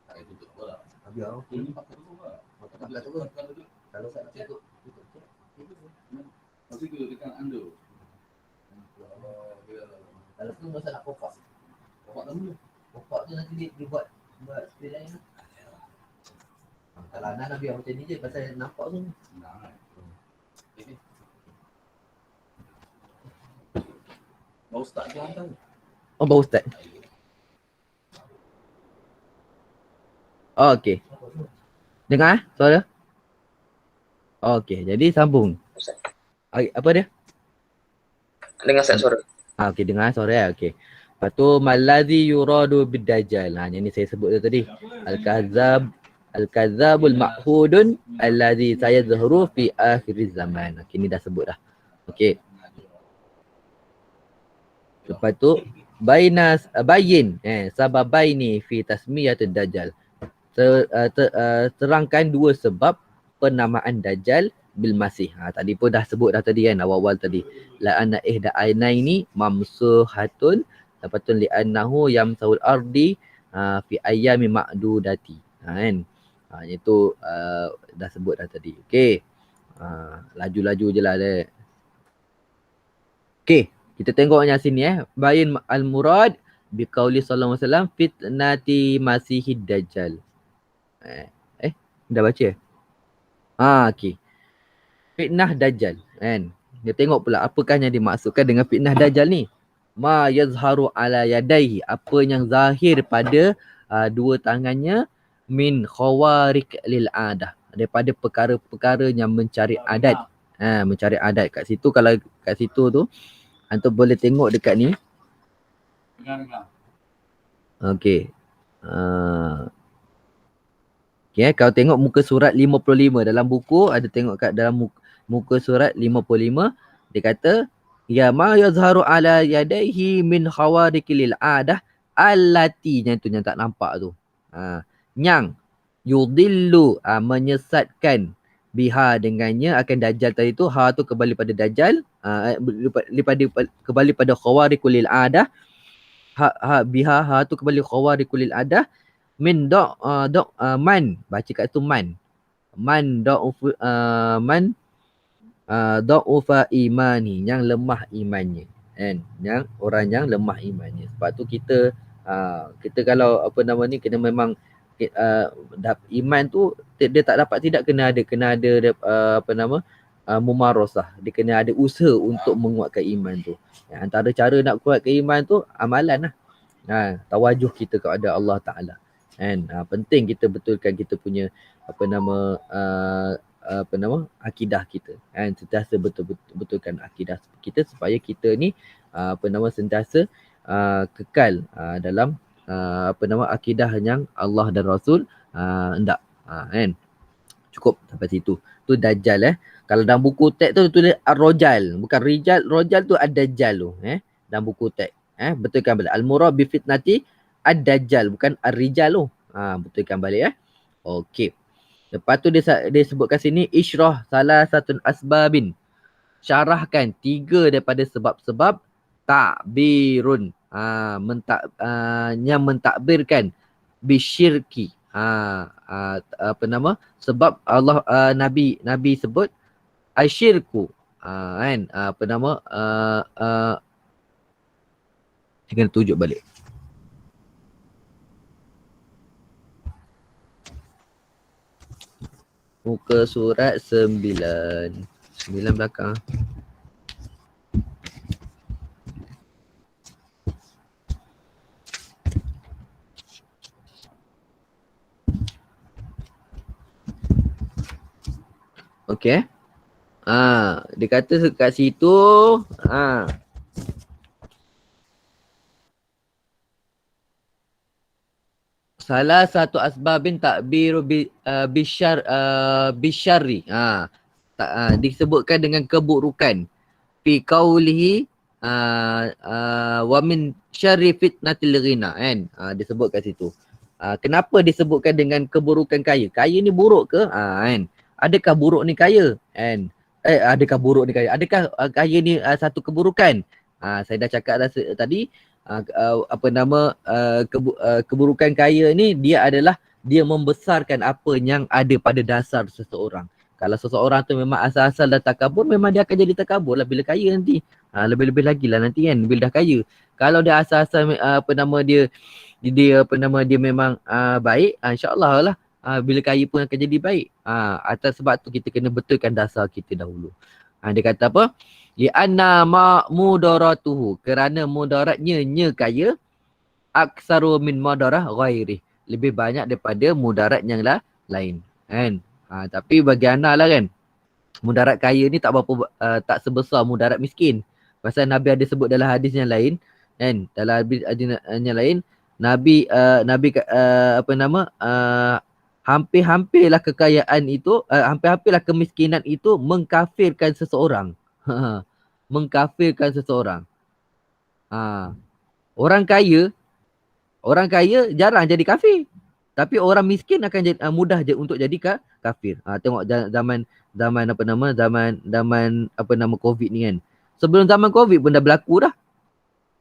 [SPEAKER 1] Tak payah tutup apa lah. Biar okey. Ini pangkal tu lah. Pangkal tu lah. Kalau saya nak tutup
[SPEAKER 3] juga dekat anda.
[SPEAKER 1] Kalau tu masa nak pop-up.
[SPEAKER 3] Bapak tahu.
[SPEAKER 1] Pop-up tu nanti dia buat speed lain. Kalau Ana nak biar macam ni je pasal nampak tu.
[SPEAKER 3] Nah. Okey. Bau start je hantar.
[SPEAKER 1] Oh, bau ustaz. Oh, okey. Dengar suara? Oh, okey. Jadi sambung. Apa dia?
[SPEAKER 4] Dengar saya suara.
[SPEAKER 1] Okey, dengar suara. Okey. Lepas tu malazi yuradu bid-dajjal. Yang ni saya sebut tadi. Al-kadzabul ma'hudun allazi sayadhhuru fi akhir zaman. Okey, ni dah sebut dah. Okey. Lepas tu bayin sababaini fi tasmiyatud dajjal. Terangkan dua sebab penamaan dajjal bil masih. Tadi pun dah sebut dah tadi kan awal-awal tadi. La anna ihda ainaini mamsuhatun lepas tu li annahu yamsahul ardi fi ayyami ma'dudati. Kan. Itu dah sebut dah tadi. Okey. Laju-laju je lah dia. Okey. Kita tengok yang sini Bayin al-murad biqauli sallallahu alaihi wasallam fitnati masihid dajjal. Dah baca? Okey. Fitnah dajjal kan. Dia tengok pula apakah yang dimaksudkan dengan fitnah dajjal ni. Ma yazharu ala yadaihi, apa yang zahir pada dua tangannya min khawarik lil adah, daripada perkara-perkara yang mencari adat. Mencari adat kat situ. Kalau kat situ tu antum boleh tengok dekat ni.
[SPEAKER 3] Dengar.
[SPEAKER 1] Okey. Okey, kalau tengok muka surat 55 dalam buku, ada tengok kat dalam muka surat 55, dia kata ya ma yazharu ala yadaihi min khawarikil adah allati, yang tu yang tak nampak tu. Yang yudillu, menyesatkan biha dengannya akan dajjal tadi tu. Tu kembali pada dajjal, kembali pada khawarikul adah. Biha tu kembali khawarikul adah min man, baca kat tu man da'ufa imani, yang lemah imannya kan, yang orang yang lemah imannya. Sebab tu kita kalau kena memang iman tu dia tak dapat tidak kena ada mumarasah, dia kena ada usaha untuk menguatkan iman tu. Antara cara nak kuatkan iman tu amalan lah. Tawajuh kita kepada Allah Taala kan. Penting kita betulkan kita punya akidah kita kan, sentiasa betulkan akidah kita supaya kita ni sentiasa kekal dalam akidah yang Allah dan Rasul hendak kan. Cukup sampai situ. Tu dajjal Kalau dalam buku teks tu tulis ar-rajal, bukan rijal. Rajal tu ad-dajjal tu dalam buku teks. Betulkan balik. Al-murad bi fitnati ad-dajjal, bukan ar-rijal tu. Betulkan balik Okey. Lepas tu dia sebutkan sini isyrah salah satu asbabin. Syarahkan 3 daripada sebab-sebab takbirun. Yang mentakbirkan bisyirki. Sebab Allah Nabi sebut asyirku kan, saya kena tunjuk balik. Muka surat 9 belakang. Okey. Dia kata kat situ salah satu asbabin takbiru bisyarri. Disebutkan dengan keburukan. Fi qaulihi wa min syarri fitnatil ghina kan. Disebut kat situ. Kenapa disebutkan dengan keburukan kaya? Kaya ni buruk ke? Kan. Adakah buruk ni kaya? Kan. Adakah buruk ni kaya? Adakah kaya ni satu keburukan? Saya dah cakap tadi keburukan kaya ni dia adalah dia membesarkan apa yang ada pada dasar seseorang. Kalau seseorang tu memang asal-asal dah takabur, memang dia akan jadi takabur lah bila kaya nanti. Lebih-lebih lagi lah nanti kan bila dah kaya. Kalau dia asal-asal dia memang baik, insya-Allah lah bila kaya pun akan jadi baik. Atas sebab tu kita kena betulkan dasar kita dahulu. Dia kata apa? Li'anna mudaratuhu, kerana mudaratnya kaya aksaru min mudarat ghairi, lebih banyak daripada mudarat yang lain kan. Tapi bagi ana lah kan, mudarat kaya ni tak berapa tak sebesar mudarat miskin. Pasal Nabi ada sebut dalam hadis yang lain kan, dalam hadis yang lain Nabi hampir-hampirlah kekayaan itu hampir-hampirlah kemiskinan itu mengkafirkan seseorang. Mengkafirkan seseorang. Orang kaya jarang jadi kafir. Tapi orang miskin akan jadi, mudah je untuk jadi kafir. Tengok zaman Covid ni kan. Sebelum zaman Covid pun dah berlaku dah.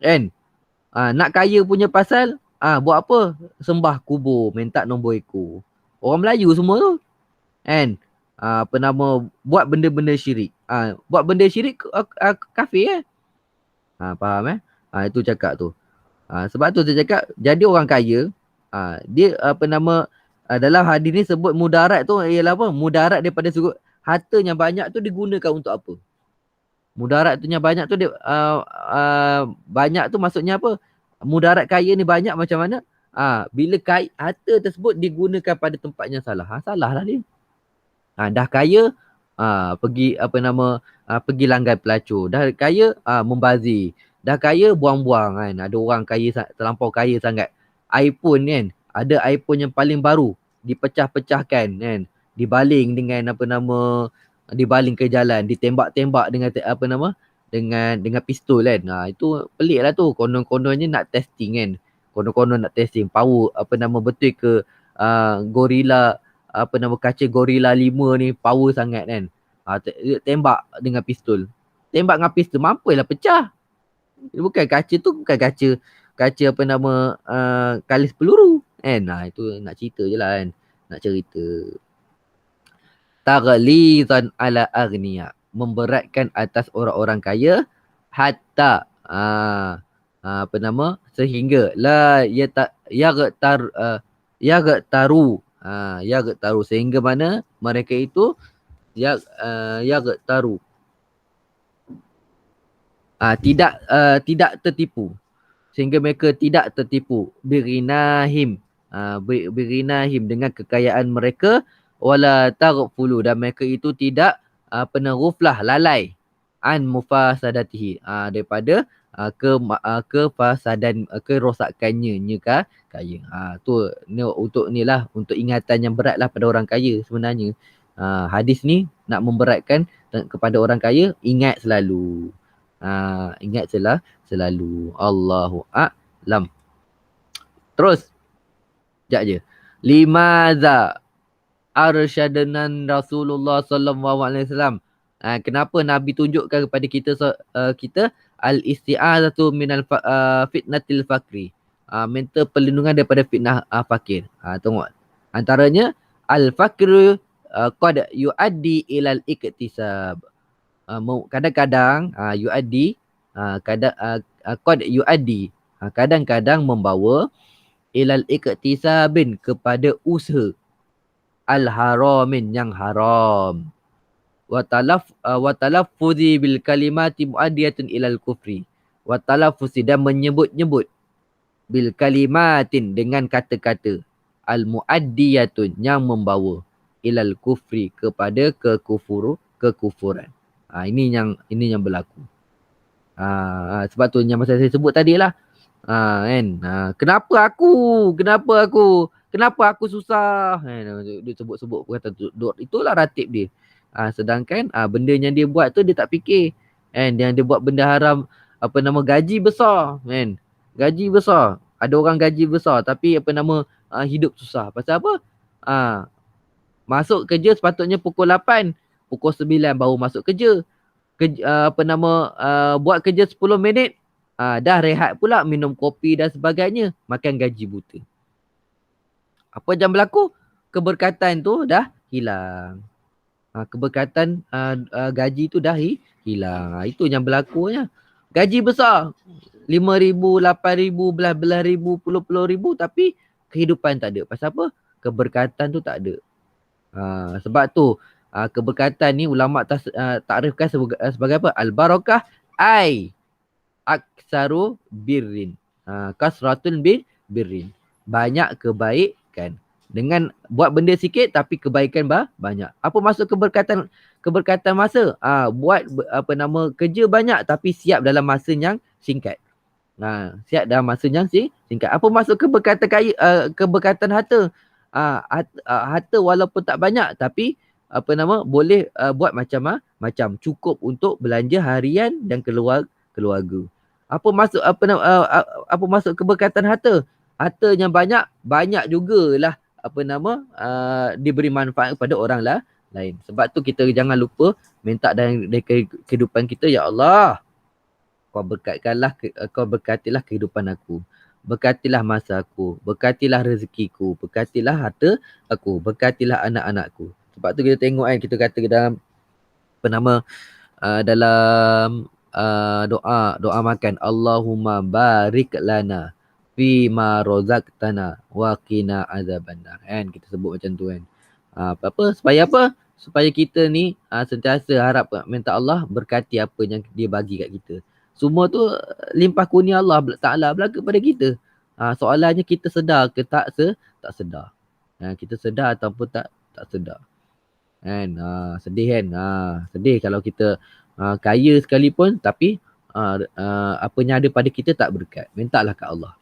[SPEAKER 1] Kan? Nak kaya punya pasal buat apa? Sembah kubur, minta nombor ekor. Orang Melayu semua tu. Kan? Buat benda-benda syirik. Buat benda syirik kafir faham itu cakap tu. Sebab tu saya cakap jadi orang kaya, dia dalam hadis ni sebut mudarat tu ialah apa? Mudarat daripada sudut harta yang banyak tu digunakan untuk apa? Mudarat tu yang banyak tu banyak tu maksudnya apa? Mudarat kaya ni banyak macam mana? Bila harta tersebut digunakan pada tempat yang salah. Salah lah dia. Dah kaya pergi pergi langgar pelacur. Dah kaya membazir. Dah kaya buang-buang kan. Ada orang kaya terlampau kaya sangat. iPhone kan, ada iPhone yang paling baru dipecah-pecahkan kan, dibaling dengan dibaling ke jalan, ditembak-tembak dengan dengan pistol kan. Itu pelik lah tu. Konon-kononnya nak testing kan. Konon-konon nak testing power betul ke gorila kaca gorila 5 ni power sangat kan. Tembak dengan pistol. Tembak dengan pistol mampulah pecah. Bukan kaca tu, bukan kaca kalis peluru kan. Itu nak cerita je lah kan. Nak cerita. Taghlizan ala aghniya, memberatkan atas orang-orang kaya, hatta sehingga la yaghtaru, sehingga mana mereka itu yaghtaru, tidak tertipu, sehingga mereka tidak tertipu birinahim dengan kekayaan mereka, wala taghfulu, dan mereka itu tidak ghuflah, lalai an mufasadatihi, daripada kefasadan, kerosakannya kaya. Untuk ingatan yang berat lah pada orang kaya sebenarnya. Hadis ni nak memberatkan kepada orang kaya, ingat selalu. Selalu. Allahu a'lam. Terus. Sekejap je. Limadza arsyadanan Rasulullah sallallahu alaihi wasallam. Kenapa Nabi tunjukkan kepada kita al-isti'azatu minal fitnatil fakri. Minta perlindungan daripada fitnah fakir. Tengok. Antaranya al-fakru qad yuaddi ilal iktisab. Kadang-kadang yuaddi qad yuaddi, kadang-kadang membawa ilal iktisabin, kepada usaha al-haramin, yang haram, wa talaffuzi bil kalimati muaddiyatun ilal kufri, wa talaffuzi, dan menyebut-nyebut bil kalimatin, dengan kata-kata al-muaddiyatun, yang membawa ilal kufri, kepada kekufuran. Ini yang berlaku. Sebab tu yang masa saya sebut tadi lah. Kan? Kenapa aku susah? Dia sebut-sebut kata itulah ratib dia. Sedangkan benda yang dia buat tu dia tak fikir. Kan? Dia buat benda haram, gaji besar, kan? Gaji besar. Ada orang gaji besar tapi hidup susah. Pasal apa? Masuk kerja sepatutnya pukul 8, pukul 9 baru masuk kerja. Buat kerja 10 minit, dah rehat pula, minum kopi dan sebagainya, makan gaji buta. Apa yang berlaku? Keberkatan tu dah hilang. Keberkatan gaji tu dah hilang. Itu yang berlakunya. Gaji besar 5,000, 8,000, belas ribu, puluh ribu, tapi kehidupan tak ada. Pasal apa? Keberkatan tu tak ada. Sebab tu keberkatan ni ulama takrifkan sebagai apa? Al-barakah ai aksaru birrin. Kasratul birrin. Banyak kebaikan. Dengan buat benda sikit tapi kebaikan banyak. Apa maksud keberkatan masa? Buat kerja banyak tapi siap dalam masa yang singkat. Siap dalam masa yang singkat. Apa maksud keberkatan harta? Harta walaupun tak banyak tapi boleh buat macam cukup untuk belanja harian dan keluarga. Apa maksud keberkatan harta? Harta yang banyak jugalah diberi manfaat kepada orang lain. Sebab tu kita jangan lupa minta dari kehidupan kita, ya Allah, kau berkatilah kehidupan aku. Berkatilah masa aku, berkatilah rezekiku, berkatilah harta aku, berkatilah anak-anakku. Sebab tu kita tengok kita kata dalam dalam doa makan, Allahumma barik lana fima razaqtana wa qina azabannar. Kita sebut macam tu supaya apa? Supaya kita ni sentiasa harap minta Allah berkati apa yang dia bagi kat kita. Semua tu limpah kurnia Allah Ta'ala berlaku pada kita. Soalannya kita sedar ke tak sedar. Kita sedar ataupun tak sedar. Sedih kan. Sedih kalau kita kaya sekalipun tapi apa yang ada pada kita tak berkat. Mintalah kat Allah.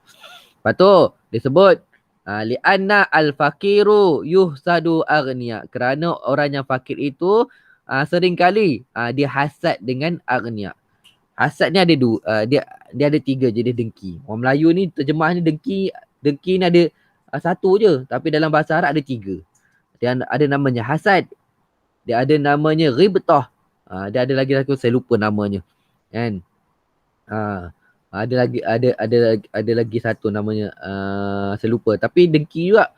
[SPEAKER 1] Lepas tu disebut li'anna al-fakiru yuhsadu aghniya. Kerana orang yang fakir itu seringkali dia hasad dengan aghniya. Hasad ni ada dia ada 3 jenis dengki. Orang Melayu ni terjemah ni dengki ni ada satu je, tapi dalam bahasa Arab ada 3. Dia ada namanya hasad. Dia ada namanya ghibtah. Dia ada lagi saya lupa namanya. Kan? Ada lagi satu namanya saya lupa, tapi dengki juga.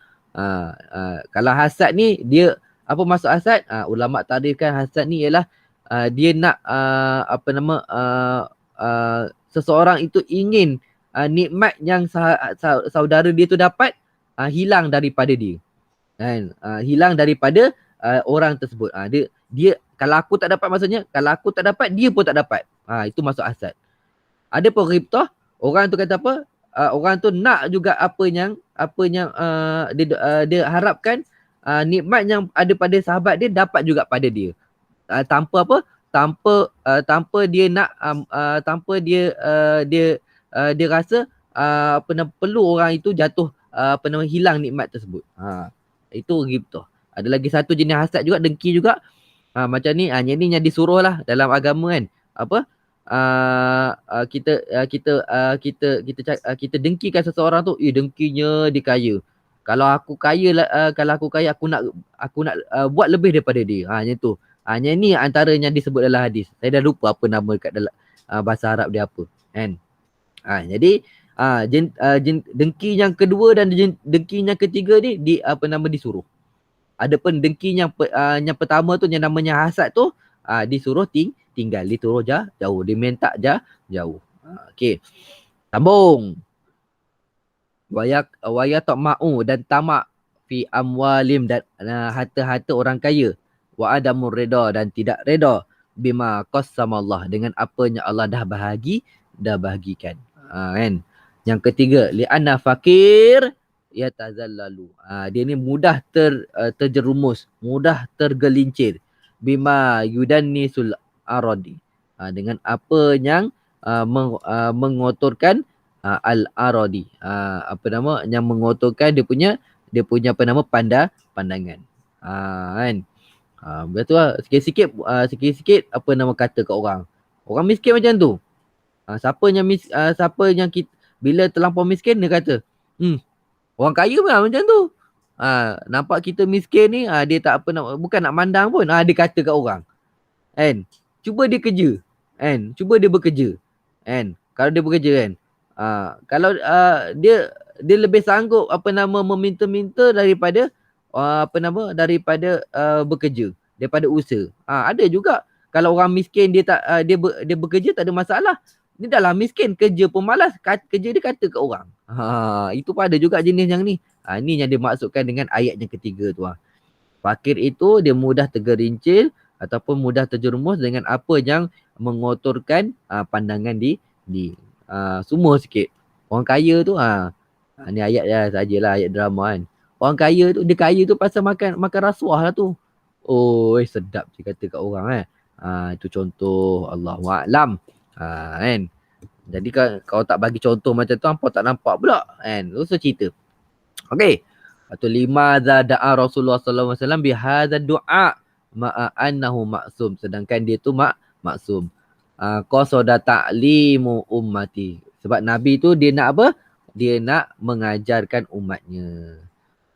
[SPEAKER 1] Kalau hasad ni dia apa maksud hasad? Ulama takrifkan hasad ni ialah dia nak seseorang itu ingin nikmat yang saudara dia tu dapat hilang daripada dia. Kan? Hilang daripada orang tersebut. Dia kalau aku tak dapat, maksudnya kalau aku tak dapat dia pun tak dapat. Itu maksud hasad. Ada pun ghibtah, orang tu kata apa? Orang tu nak juga apa yang dia harapkan nikmat yang ada pada sahabat dia dapat juga pada dia. Tanpa apa? Tanpa dia nak dia rasa perlu orang itu jatuh hilang nikmat tersebut. Itu ghibtah. Ada lagi satu jenis hasad juga, dengki juga. Macam ni, ni yang disuruh lah dalam agama kan. Apa? Kita dengkikan seseorang tu, dengkinya dia kaya. Kalau aku kaya aku nak buat lebih daripada dia. Macam tu. Yang ni antara yang disebut dalam hadis. Saya dah lupa apa nama kat dalam bahasa Arab dia apa. Kan? Jadi dengki yang kedua dan dengki yang ketiga ni disuruh. Adapun dengki yang pertama tu yang namanya hasad tu disuruh tinggal, disuruh jauh, diminta jauh. Okey. Sambung. Waya ta'ma'u dan tamak fi amwalim dan harta-harta orang kaya. Wa adamur reda dan tidak reda bima qassamallah dengan apa yang Allah dah bahagikan. Kan? Yang ketiga, li'anna fakir yatazallalu. Dia ni mudah terjerumus, mudah tergelincir bima yudannisul aradi. Dengan apa yang mengotorkan al-aradi. Yang mengotorkan dia punya pandangan. Kan? Betul lah. Sikit-sikit kata kat orang. Orang miskin macam tu. Siapa yang kita, bila terlampau miskin dia kata, orang kaya pun macam tu. Nampak kita miskin ni, dia tak bukan nak mandang pun. Dia kata kat orang. Kan? Cuba dia kerja. Kan? Cuba dia bekerja. Kan? Kalau dia bekerja kan. Kalau dia lebih sanggup meminta-minta daripada bekerja. daripada usaha. Ada juga kalau orang miskin dia tak dia bekerja tak ada masalah. Ni dah lah miskin, kerja pun malas, kerja dia kata ke orang. Itu pun ada juga jenis yang ni. Ni yang dimaksudkan dengan ayat yang ketiga tu. Fakir itu dia mudah tergerincil ataupun mudah terjerumus dengan apa yang mengotorkan pandangan di semua sikit. Orang kaya tu ni ayat sajalah ayat drama kan. Orang kaya tu dia kaya tu pasal makan rasuah lah tu. Sedap dia kata kat orang itu contoh Allahuakbar. Kan. Jadi kalau tak bagi contoh macam tu hampa tak nampak pula kan. So cerita. Okey. Atau lima da'a Rasulullah sallallahu alaihi wasallam bihadza du'a ma'a annahu maksum, sedangkan dia tu maksum. Qasada ta'limu ummati. Sebab Nabi tu dia nak apa? Dia nak mengajarkan umatnya.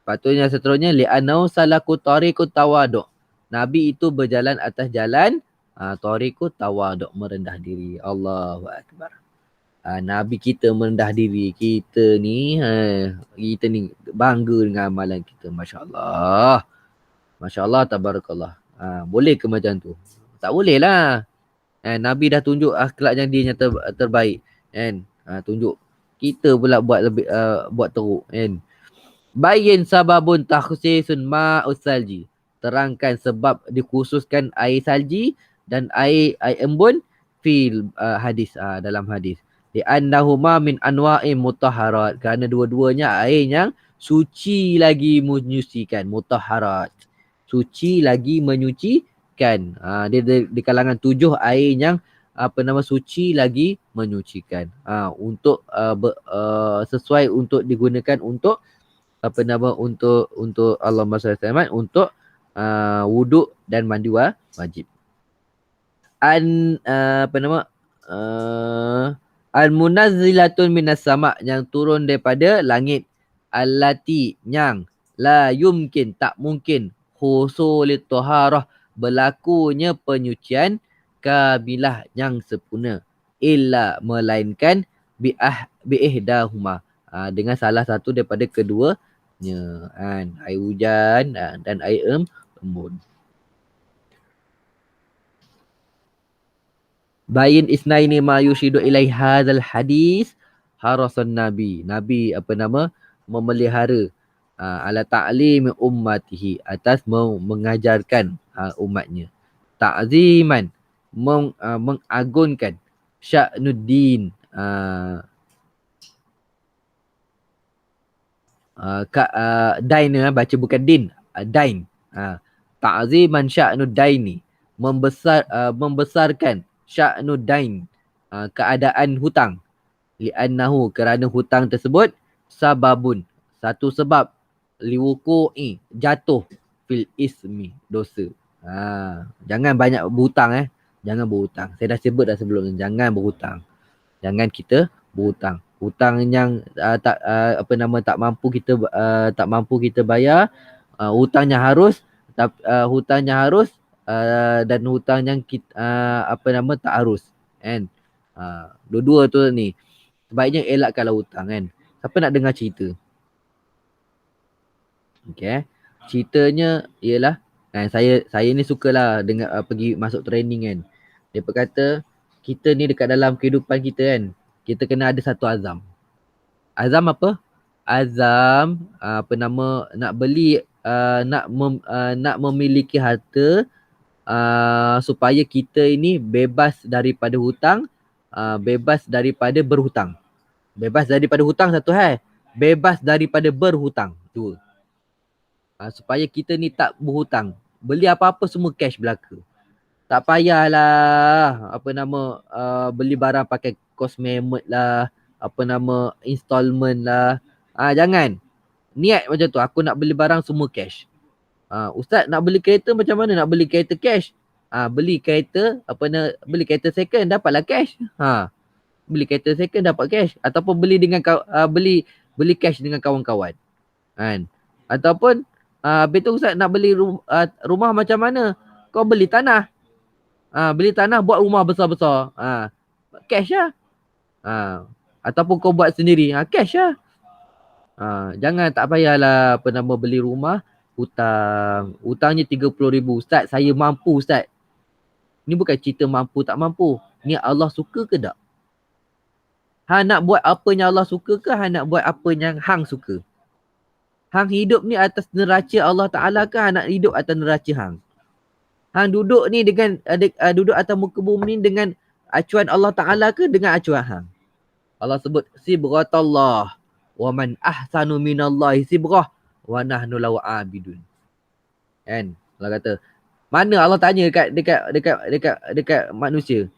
[SPEAKER 1] Patutnya seterusnya li'anau salaku tariqut tawaduk. Nabi itu berjalan atas jalan tariqut tawaduk, merendah diri. Allahu akbar. Nabi kita merendah diri. Kita ni bangga dengan amalan kita. Masya Allah. Masya Allah, tabarakallah. Boleh ke macam tu? Tak boleh lah. Nabi dah tunjuk akhlak yang dia yang terbaik. Kan? Tunjuk. Kita pula buat lebih buat teruk. Kan? Bayin sababun takhsisun ma'us salji. Terangkan sebab dikhususkan air salji dan air embun fil hadis, dalam hadis. Li'annahuma min anwa'in mutahharat. Kerana dua-duanya air yang suci lagi menyucikan. Mutahharat. Suci lagi menyucikan. Dia di kalangan 7 air yang suci lagi menyucikan. Untuk sesuai untuk digunakan untuk untuk Allahumma shalli alaihi wasallam, untuk wuduk dan mandi wajib. Al-munazzilatun minas sama', yang turun daripada langit. Allati, yang la yumkin, tak mungkin, husulit taharah, berlakunya penyucian kamilah yang sempurna, illa, melainkan bi'ihdahuma, dengan salah satu daripada keduanya, kan? Air hujan dan air embun. Bayin isnaini ma yushidu ilai hadzal hadis harasan Nabi. Nabi memelihara ala ta'limi ummatihi, atas mengajarkan umatnya. Ta'ziman, mengagunkan. Sya'nuddin, dain, baca bukan din, dain. Ta'ziman sya'nuddaini, membesarkan sya'nudain, keadaan hutang. Li'annahu, kerana hutang tersebut, sababun, satu sebab, liwuku'i, jatuh, fil ismi, dosa. Jangan banyak berhutang Jangan berhutang. Saya dah sebut dah sebelum ni, jangan berhutang. Jangan kita berhutang. Hutang yang tak mampu kita bayar, hutangnya harus dan hutang yang kita, tak harus, kan? Dua-dua tu ni. Sebaiknya elakkanlah hutang, kan? Siapa nak dengar cerita? Okay. Ceritanya ialah, kan, saya ni sukalah dengar pergi masuk training, kan. Dia berkata kita ni dekat dalam kehidupan kita, kan, kita kena ada satu azam. Azam apa? Azam nak beli nak memiliki harta, supaya kita ini bebas daripada hutang, bebas daripada berhutang. Bebas daripada hutang satu hal, bebas daripada berhutang dua. Supaya kita ni tak berhutang. Beli apa-apa semua cash belaka. Tak payahlah beli barang pakai kos memot lah, installment lah. Jangan. Niat macam tu, aku nak beli barang semua cash. Ustaz, nak beli kereta macam mana? Nak beli kereta cash? Beli kereta beli kereta second, dapatlah cash. Beli kereta second dapat cash, ataupun beli dengan beli cash dengan kawan-kawan. Kan? Ataupun betul Ustaz, nak beli rumah macam mana? Kau beli tanah. Beli tanah, buat rumah besar-besar. Cash lah. Ataupun kau buat sendiri, cash lah. Jangan, tak payahlah beli rumah hutang. Hutangnya 30,000. Ustaz, saya mampu Ustaz. Ni bukan cerita mampu tak mampu. Ni Allah suka ke tak? Hang nak buat apa yang Allah suka ke hang nak buat apa yang hang suka? Hang hidup ni atas neraca Allah Ta'ala ke hang nak hidup atas neraca hang? Hang duduk ni dengan duduk atas muka bumi ni dengan acuan Allah Ta'ala ke dengan acuan hang? Allah sebut sibghatallah wa man ahsanu minallahi sibghah wa nahnu lahu abidun. Kan? Allah kata, mana Allah tanya dekat manusia?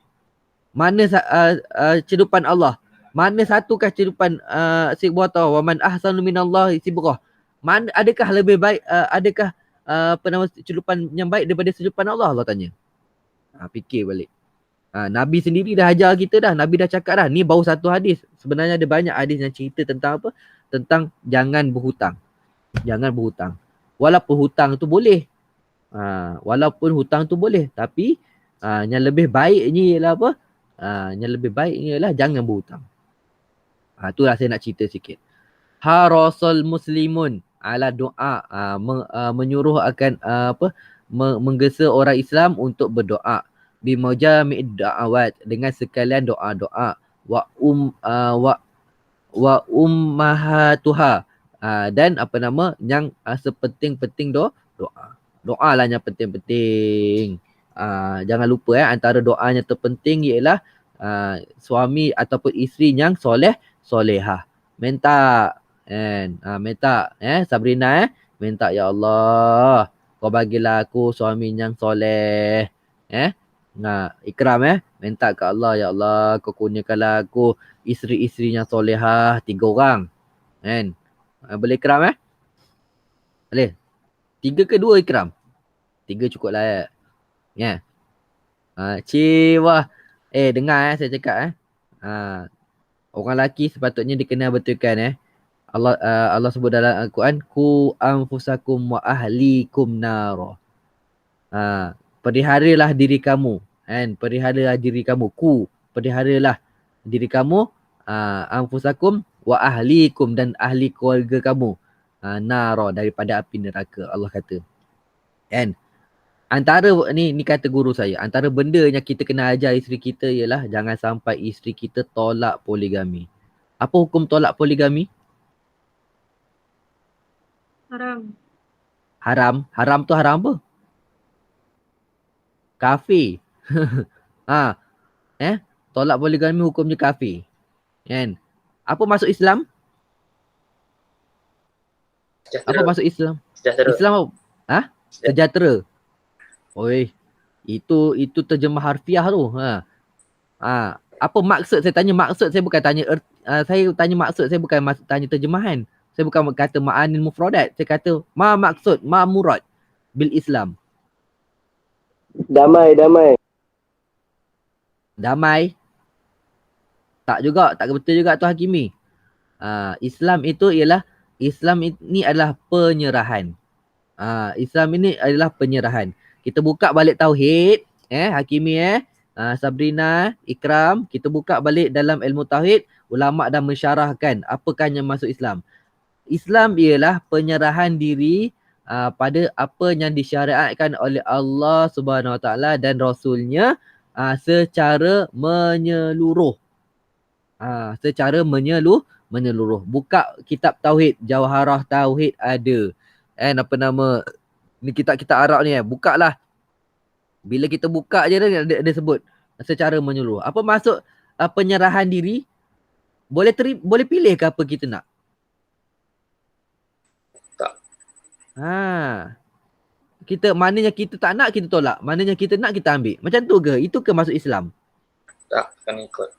[SPEAKER 1] Mana kehidupan Allah? Mana satukah kehidupan sibghah wa man ahsanu minallahi sibghah? Mana adakah lebih baik adakah kehidupan yang baik daripada kehidupan Allah? Allah tanya. Fikir balik. Nabi sendiri dah ajar kita dah. Nabi dah cakap dah. Ni baru satu hadis. Sebenarnya ada banyak hadis yang cerita tentang apa? Tentang jangan berhutang. Jangan berhutang. Walaupun hutang tu boleh. Walaupun hutang tu boleh. Tapi yang lebih baiknya ialah apa? Yang lebih baiknya ialah jangan berhutang. Itulah saya nak cerita sikit. Harasul muslimun ala doa. Menyuruh akan menggesa orang Islam untuk berdoa. Bimajami'id da'awat, dengan sekalian doa-doa. Wa ummahatuha, dan yang sepenting-penting doa. Doa lah yang penting-penting. Jangan lupa antara doa yang terpenting ialah suami ataupun isteri yang solehah. Minta Sabrina minta, ya Allah, kau bagilah aku suami yang soleh. Ikram minta ke Allah, ya Allah, kau kurniakanlah aku isteri-isteri yang solehah 3 orang. Kan? Boleh ikram Boleh. 3 ke 2 ikram? 3 cukup lah Ciwah. Dengar saya cakap orang lelaki sepatutnya dikenal betulkan Allah sebut dalam Al-Quran, ku anfusakum wa ahlikum nara. Peliharalah diri kamu, peliharalah diri kamu, peliharalah diri kamu, anfusakum wa ahlikum, dan ahli keluarga kamu, nara, daripada api neraka. Allah kata. Antara ni kata guru saya, antara benda yang kita kena ajar isteri kita ialah jangan sampai isteri kita tolak poligami. Apa hukum tolak poligami? Haram tu haram apa? Kafir. Tolak poligami hukumnya kafir. Kan? Apa masuk Islam?
[SPEAKER 4] Sejahtera.
[SPEAKER 1] Apa masuk Islam?
[SPEAKER 4] Sejahtera.
[SPEAKER 1] Islam apa? Sejahtera. Oi, itu terjemah harfiah tu. Apa maksud? Saya tanya maksud, saya bukan tanya saya tanya maksud, saya bukan tanya terjemahan. Saya bukan kata ma'anil mufradat. Saya kata maksud, murad bil Islam.
[SPEAKER 5] Damai.
[SPEAKER 1] Tak juga, tak betul juga tu Hakimi. Islam itu ialah, Islam ini adalah penyerahan. Islam ini adalah penyerahan. Kita buka balik tauhid, Hakimi, Sabrina, Ikram, kita buka balik dalam ilmu tauhid, ulama dah mensyarahkan apakah yang masuk Islam. Islam ialah penyerahan diri pada apa yang disyariatkan oleh Allah Subhanahu Wa Taala dan Rasulnya secara menyeluruh. Secara menyeluruh. Buka kitab tauhid, Jawharah Tauhid ada. Ni kitab-kitab Arab ni buka lah. Bila kita buka je dia sebut secara menyeluruh. Apa maksud penyerahan diri? Boleh pilih ke apa kita nak?
[SPEAKER 4] Tak.
[SPEAKER 1] Kita maknanya kita tak nak, kita tolak. Maknanya kita nak, kita ambil. Macam tu ke? Itu ke masuk Islam?
[SPEAKER 4] Tak, kan ikut.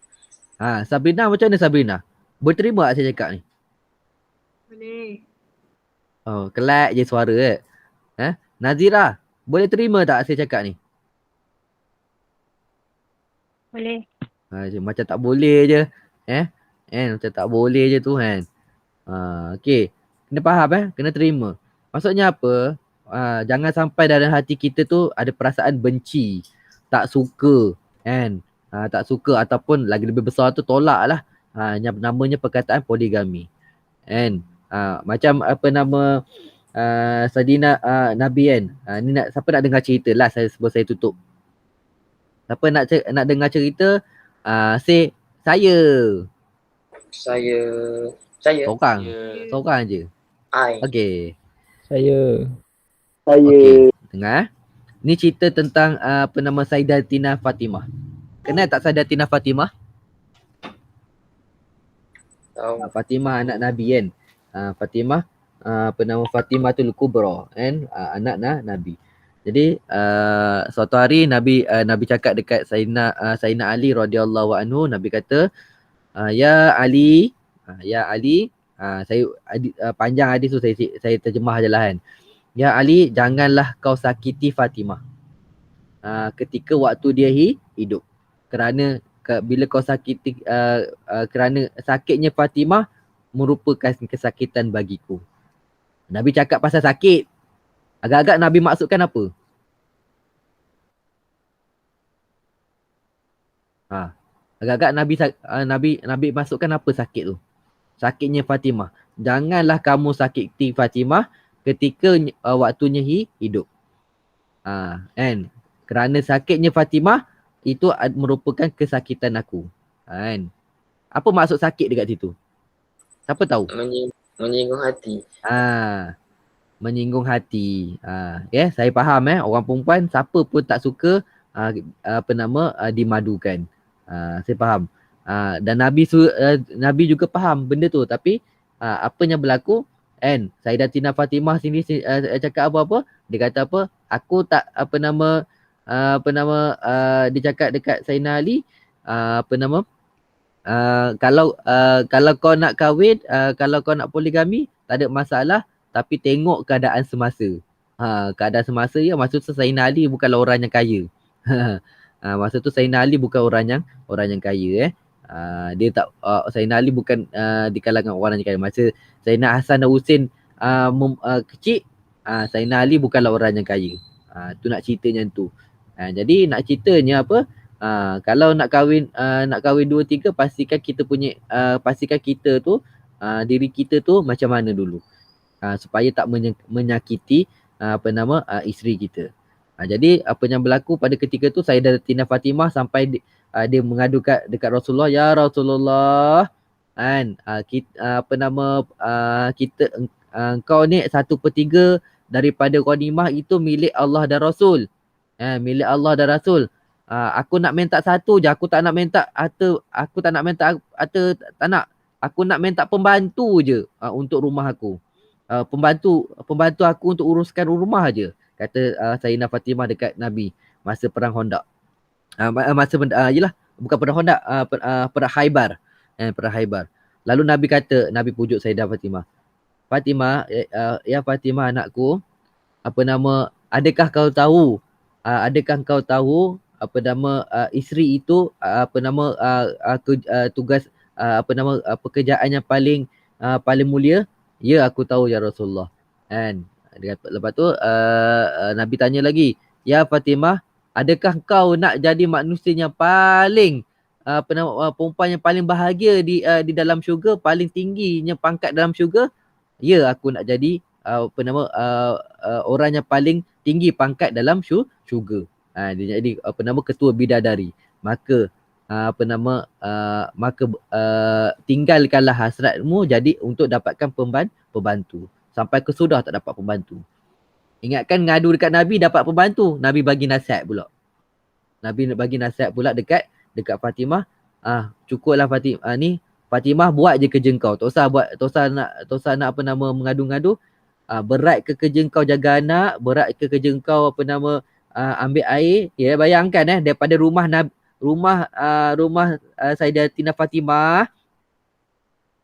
[SPEAKER 1] Sabrina, macam mana Sabrina? Boleh terima tak saya cakap ni?
[SPEAKER 2] Boleh.
[SPEAKER 1] Kelak je suara Nazira, boleh terima tak saya cakap ni?
[SPEAKER 2] Boleh.
[SPEAKER 1] Macam tak boleh je. Macam tak boleh je tu kan. Okey. Kena faham kena terima. Maksudnya apa? Jangan sampai dalam hati kita tu ada perasaan benci, tak suka kan. Tak suka ataupun lagi lebih besar tu tolak lah. Yang namanya perkataan poligami. Kan? Macam Sadina Nabi kan. Ni siapa nak dengar cerita lah sebelum saya tutup. Siapa nak dengar cerita? Say saya.
[SPEAKER 4] Saya.
[SPEAKER 1] Seorang.
[SPEAKER 3] Ya.
[SPEAKER 1] Seorang je.
[SPEAKER 4] I.
[SPEAKER 1] Okey.
[SPEAKER 5] Saya.
[SPEAKER 1] Okey. Dengar. Ni cerita tentang Sayyidatina Fatimah. Kenal tak Sayyidatina Fatimah?
[SPEAKER 4] Tahu.
[SPEAKER 1] Fatimah anak Nabi kan. Fatimah Fatimatul Kubra kan, anak Nabi. Jadi suatu hari Nabi cakap dekat Sayyidina Ali radhiyallahu anhu, Nabi kata, ya Ali, panjang hadis tu saya terjemah je lah kan. Ya Ali, janganlah kau sakiti Fatimah ketika waktu dia hidup. Kerana bila kau sakiti kerana sakitnya Fatimah merupakan kesakitan bagiku. Nabi cakap pasal sakit. Agak-agak Nabi maksudkan apa? Agak-agak Nabi masukkan apa sakit tu? Sakitnya Fatimah. Janganlah kamu sakiti Fatimah ketika waktunya hidup. Kan? Kerana sakitnya Fatimah itu merupakan kesakitan aku. Kan? Apa maksud sakit dekat situ? Siapa tahu?
[SPEAKER 4] Menyinggung hati.
[SPEAKER 1] Menyinggung hati. Ya, saya faham orang perempuan siapa pun tak suka dimadukan. Saya faham. Dan Nabi juga faham benda tu, tapi apa yang berlaku kan, Sayyidatina Fatimah sini cakap apa-apa, dia kata apa? Aku tak dia cakap dekat Sayyidina Ali kalau kau nak kahwin, kalau kau nak poligami, tak ada masalah, tapi tengok keadaan semasa. Keadaan semasa ya, maksud tu Sayyidina Ali bukanlah orang yang kaya. Masa tu Sayyidina Ali bukan orang yang kaya dia tak Sayyidina Ali bukan di kalangan orang yang kaya. Masa Sayyidina Hasan dan Husin kecil, Sayyidina Ali bukanlah orang yang kaya. Tu nak ceritanya tu. Jadi nak ceritanya apa? Kalau nak kahwin 2 3, pastikan kita tu diri kita tu macam mana dulu. Supaya tak menyakiti isteri kita. Jadi apa yang berlaku pada ketika tu, Sayyidatina Fatimah sampai dia mengadu dekat Rasulullah, ya Rasulullah, kan engkau ni 1/3 daripada ghanimah itu milik Allah dan Rasul. Milik Allah dan Rasul. Aku nak minta satu je, aku tak nak minta harta, tak nak. Aku nak minta pembantu je untuk rumah aku. Pembantu aku untuk uruskan rumah je, kata Sayyidina Fatimah dekat Nabi masa perang Khandaq. Bukan perang Khandaq, perang Khaybar. Perang Khaybar. Lalu Nabi pujuk Sayyidah Fatimah. Fatimah, ya Fatimah anakku, adakah kau tahu isteri itu tugas pekerjaan yang paling mulia? Ya, aku tahu ya Rasulullah. Kan? Lepas tu Nabi tanya lagi, ya Fatimah, adakah kau nak jadi manusia yang paling perempuan yang paling bahagia di dalam syurga, paling tingginya pangkat dalam syurga? Ya, aku nak jadi orang yang paling tinggi pangkat dalam syurga. Dia jadi ketua bidadari. Maka tinggalkanlah hasratmu jadi untuk dapatkan pembantu. Sampai ke sudah tak dapat pembantu. Ingatkan ngadu dekat Nabi dapat pembantu, Nabi bagi nasihat pula. Dekat Fatimah, cukuplah Fatimah buat je kerja kau. Tak usah nak mengadu-ngadu. Berat ke kerja kau jaga anak, berat ke kerja kau ambil air. Ya, bayangkan daripada rumah Sayyidatina Fatimah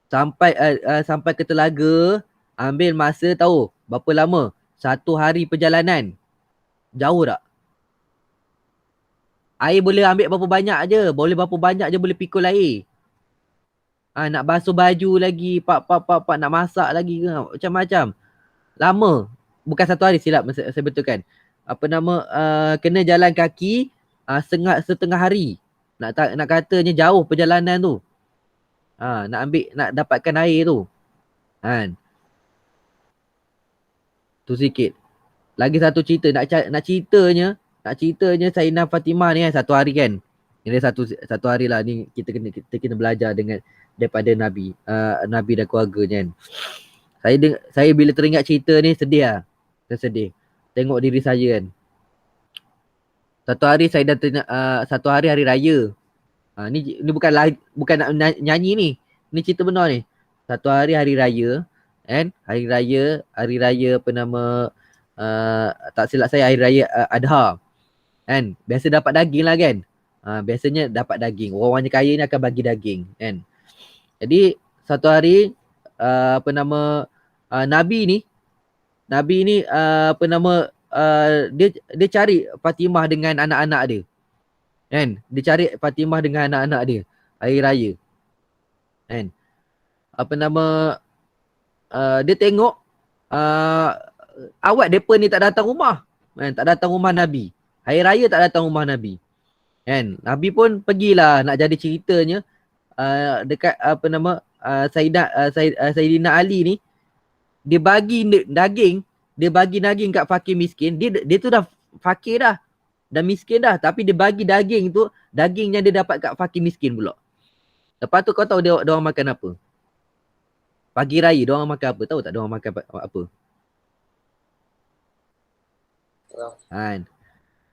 [SPEAKER 1] sampai ke telaga, ambil masa tahu berapa lama? 1 hari perjalanan. Jauh tak? Air boleh ambil berapa banyak je, boleh pikul air. Nak basuh baju lagi, nak masak lagi, macam-macam. Lama. Bukan 1 hari, silap saya betulkan. Kena jalan kaki setengah hari. Nak katanya jauh perjalanan tu. Nak dapatkan air tu. Kan? Tu sikit. Lagi satu cerita nak ceritanya Sayyidina Fatimah ni kan satu hari kan. Ini satu hari lah ni kita kena belajar daripada Nabi Nabi dan keluarganya kan. Saya bila teringat cerita ni sedih lah. Saya sedih. Tengok diri saya kan. Satu hari saya dah satu hari raya. Ni bukan nak nyanyi ni. Ni cerita benar ni. Satu hari raya kan. Hari raya apa nama tak silap saya hari raya Adha. Kan? Biasa dapat daging lah kan. Biasanya dapat daging. Orang-orang kaya ni akan bagi daging kan. Jadi satu hari apa nama Nabi ni apa nama dia cari Fatimah dengan anak-anak dia. Kan? Dia cari Fatimah dengan anak-anak dia hari raya. Kan? Apa nama dia tengok awak depa ni tak datang rumah. Kan? Tak datang rumah Nabi. Hari raya tak datang rumah Nabi. Kan? Nabi pun pergilah nak jadi ceritanya dekat apa nama Sayyidina Ali ni dia bagi daging kat fakir miskin. Dia tu dah fakir dah miskin dah, tapi dia bagi daging tu, daging yang dia dapat kat fakir miskin pula. Lepas tu kau tahu dia orang makan apa? Pagi raya dia orang makan apa? Tahu tak dia orang makan apa? Kan.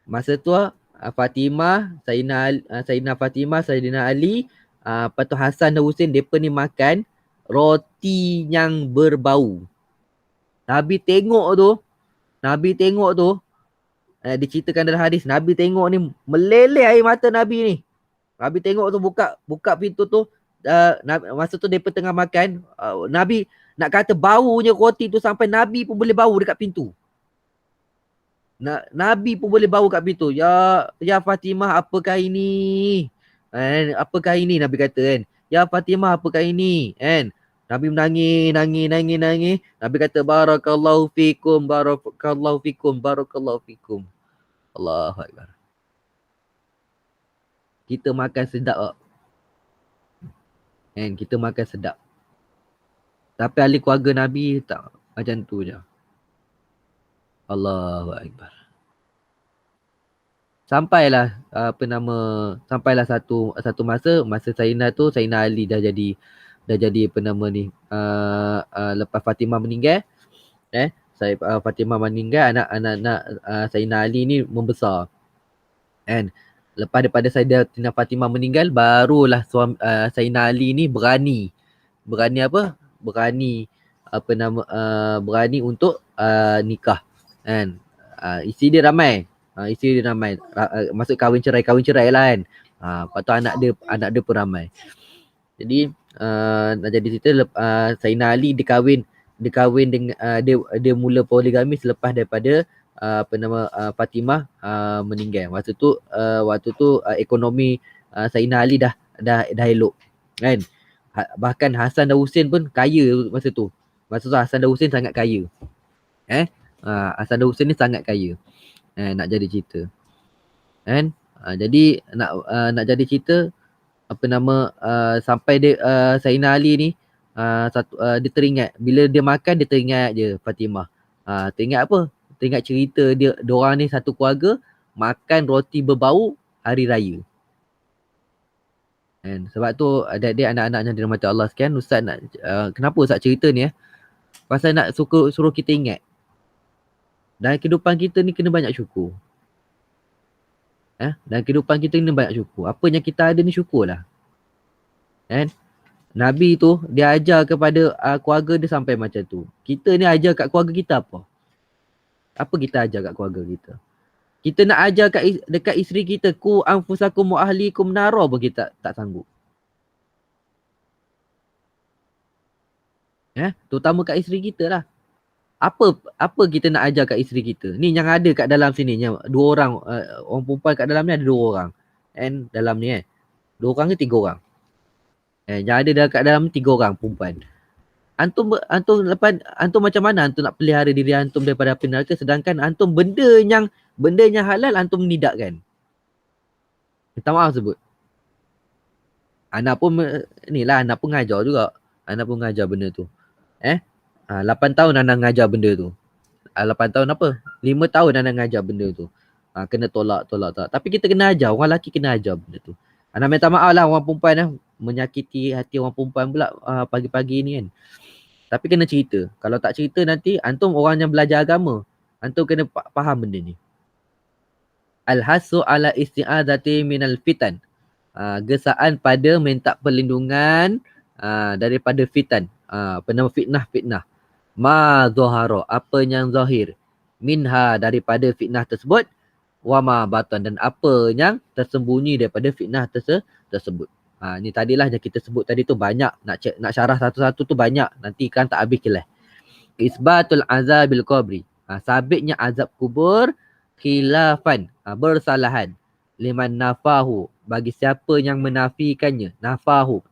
[SPEAKER 1] Masa tu Fatimah, Sayyidina Fatimah, Sayyidina Ali, lepas tu Hasan dan Husin, mereka ni makan roti yang berbau. Nabi tengok tu, diceritakan dalam hadis, Nabi tengok ni meleleh air mata Nabi ni. Nabi tengok tu buka pintu tu, masa tu mereka tengah makan, Nabi nak kata baunya roti tu sampai Nabi pun boleh bau dekat pintu. Nabi pun boleh bau kat pintu. Ya Fatimah, apakah ini? Apakah ini Nabi kata kan? Ya Fatimah, apakah ini? Kan? Nabi menangis. Nabi kata barakallahu fikum. Allahu akbar. Kita makan sedap tak? Kan? Kita makan sedap. Tapi ahli keluarga Nabi tak macam tu je. Allahu akbar. Sampailah satu masa Sayyidina Ali dah jadi apa nama ni lepas Fatimah meninggal, Fatimah meninggal, anak-anak Sayyidina Ali ni membesar. Kan? Lepas daripada Sayyidina Fatimah meninggal, barulah Sayyidina Ali ni berani untuk nikah. Kan? Isteri dia ramai. Masuk kahwin cerai lah kan. Lepas tu anak dia pun ramai. Jadi nak jadi cerita Sayyidina Ali dia kahwin dengan dia mula poligami selepas daripada Fatimah meninggal. Waktu tu ekonomi Sayyidina Ali dah elok kan. Bahkan Hasan dan Husin pun kaya masa tu. Hasan dan Husin sangat kaya. Hasan dan Husin ni sangat kaya. Nak jadi cerita. Kan? Jadi nak jadi cerita apa nama sampai dia Sayyidina Ali ni dia teringat bila dia makan, dia teringat je Fatimah. Teringat apa? Teringat cerita dia orang ni satu keluarga makan roti berbau hari raya. Kan? Sebab tu adik-adik anak-anak yang dirahmati Allah sekalian, Ustaz nak kenapa Ustaz cerita ni pasal nak suruh kita ingat dalam kehidupan kita ni kena banyak syukur. Dalam kehidupan kita ni banyak syukur. Apa yang kita ada ni syukurlah. Kan? Nabi tu dia ajar kepada keluarga dia sampai macam tu. Kita ni ajar kat keluarga kita apa? Apa kita ajar kat keluarga kita? Kita nak ajar dekat isteri kita, ku anfusakum wa ahlikum nara pun kita tak sanggup. Terutama kat isteri kita lah. Apa kita nak ajar kat isteri kita? Ni yang ada kat dalam sini, dua orang, orang perempuan kat dalam ni ada dua orang. And dalam ni dua orang ke tiga orang? Yang ada kat dalam ni tiga orang perempuan. Antum macam mana antum nak pelihara diri antum daripada api neraka, sedangkan antum benda yang halal antum nidakkan. Minta maaf sebut. Anak pun ngajar juga. Anak pun ngajar benda tu. 8 tahun anak ngajar benda tu. 8 tahun apa? 5 tahun anda ngajar benda tu. Kena tolak. Tapi kita kena ajar, orang lelaki kena ajar benda tu. Nak minta maaf lah orang perempuan menyakiti hati orang perempuan pula pagi-pagi ni kan. Tapi kena cerita. Kalau tak cerita nanti antum orang yang belajar agama, antum kena faham benda ni. Al-hasu ala isti'adzati minal fitan. Gesaan pada minta perlindungan daripada fitan. Fitnah. Ma zahara, apa yang zahir. Minha, daripada fitnah tersebut. Wa ma batan, dan apa yang tersembunyi daripada fitnah tersebut. Ni tadilah yang kita sebut tadi tu banyak. Nak syarah satu-satu tu banyak. Nanti kan tak habis kelas. Isbatul azabil qabri. Sabitnya azab kubur. Khilafan, bersalahan. Liman nafahu, bagi siapa yang menafikannya.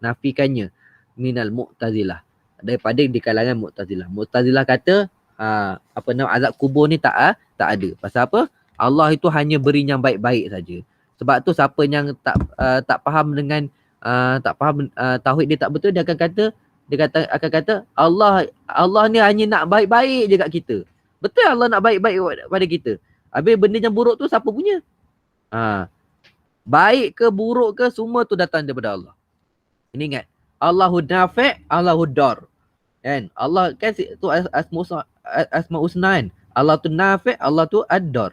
[SPEAKER 1] Nafikannya. Minal mu'tazilah, daripada di kalangan mu'tazilah. Mu'tazilah kata azab kubur ni tak ada. Pasal apa? Allah itu hanya beri yang baik-baik saja. Sebab tu siapa yang tak faham dengan tauhid dia tak betul, dia akan kata Allah ni hanya nak baik-baik je kat kita. Betul Allah nak baik-baik pada kita. Habis benda yang buruk tu siapa punya? Baik ke buruk ke semua tu datang daripada Allah. Ini ingat. Allahu nafi', Allahu dar. Kan? Allah kan tu asma husna kan. Allah tu nafi', Allah tu ad-dar.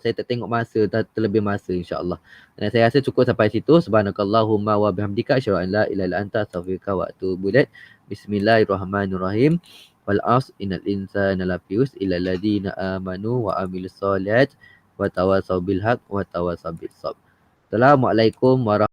[SPEAKER 1] Saya tak tengok masa, terlebih masa insya-Allah. Dan saya rasa cukup sampai situ. Subhanakallahumma wa bihamdika asyhadu an la ilaha illa anta astaghfiruka wa atubu ilaik. Bismillahirrahmanirrahim. Wal as innal insana lafi khusr illa alladziina amanu wa amilus solihat wa tawassaw bil haqq wa tawassaw bis sabr. Assalamualaikum warahmatullahi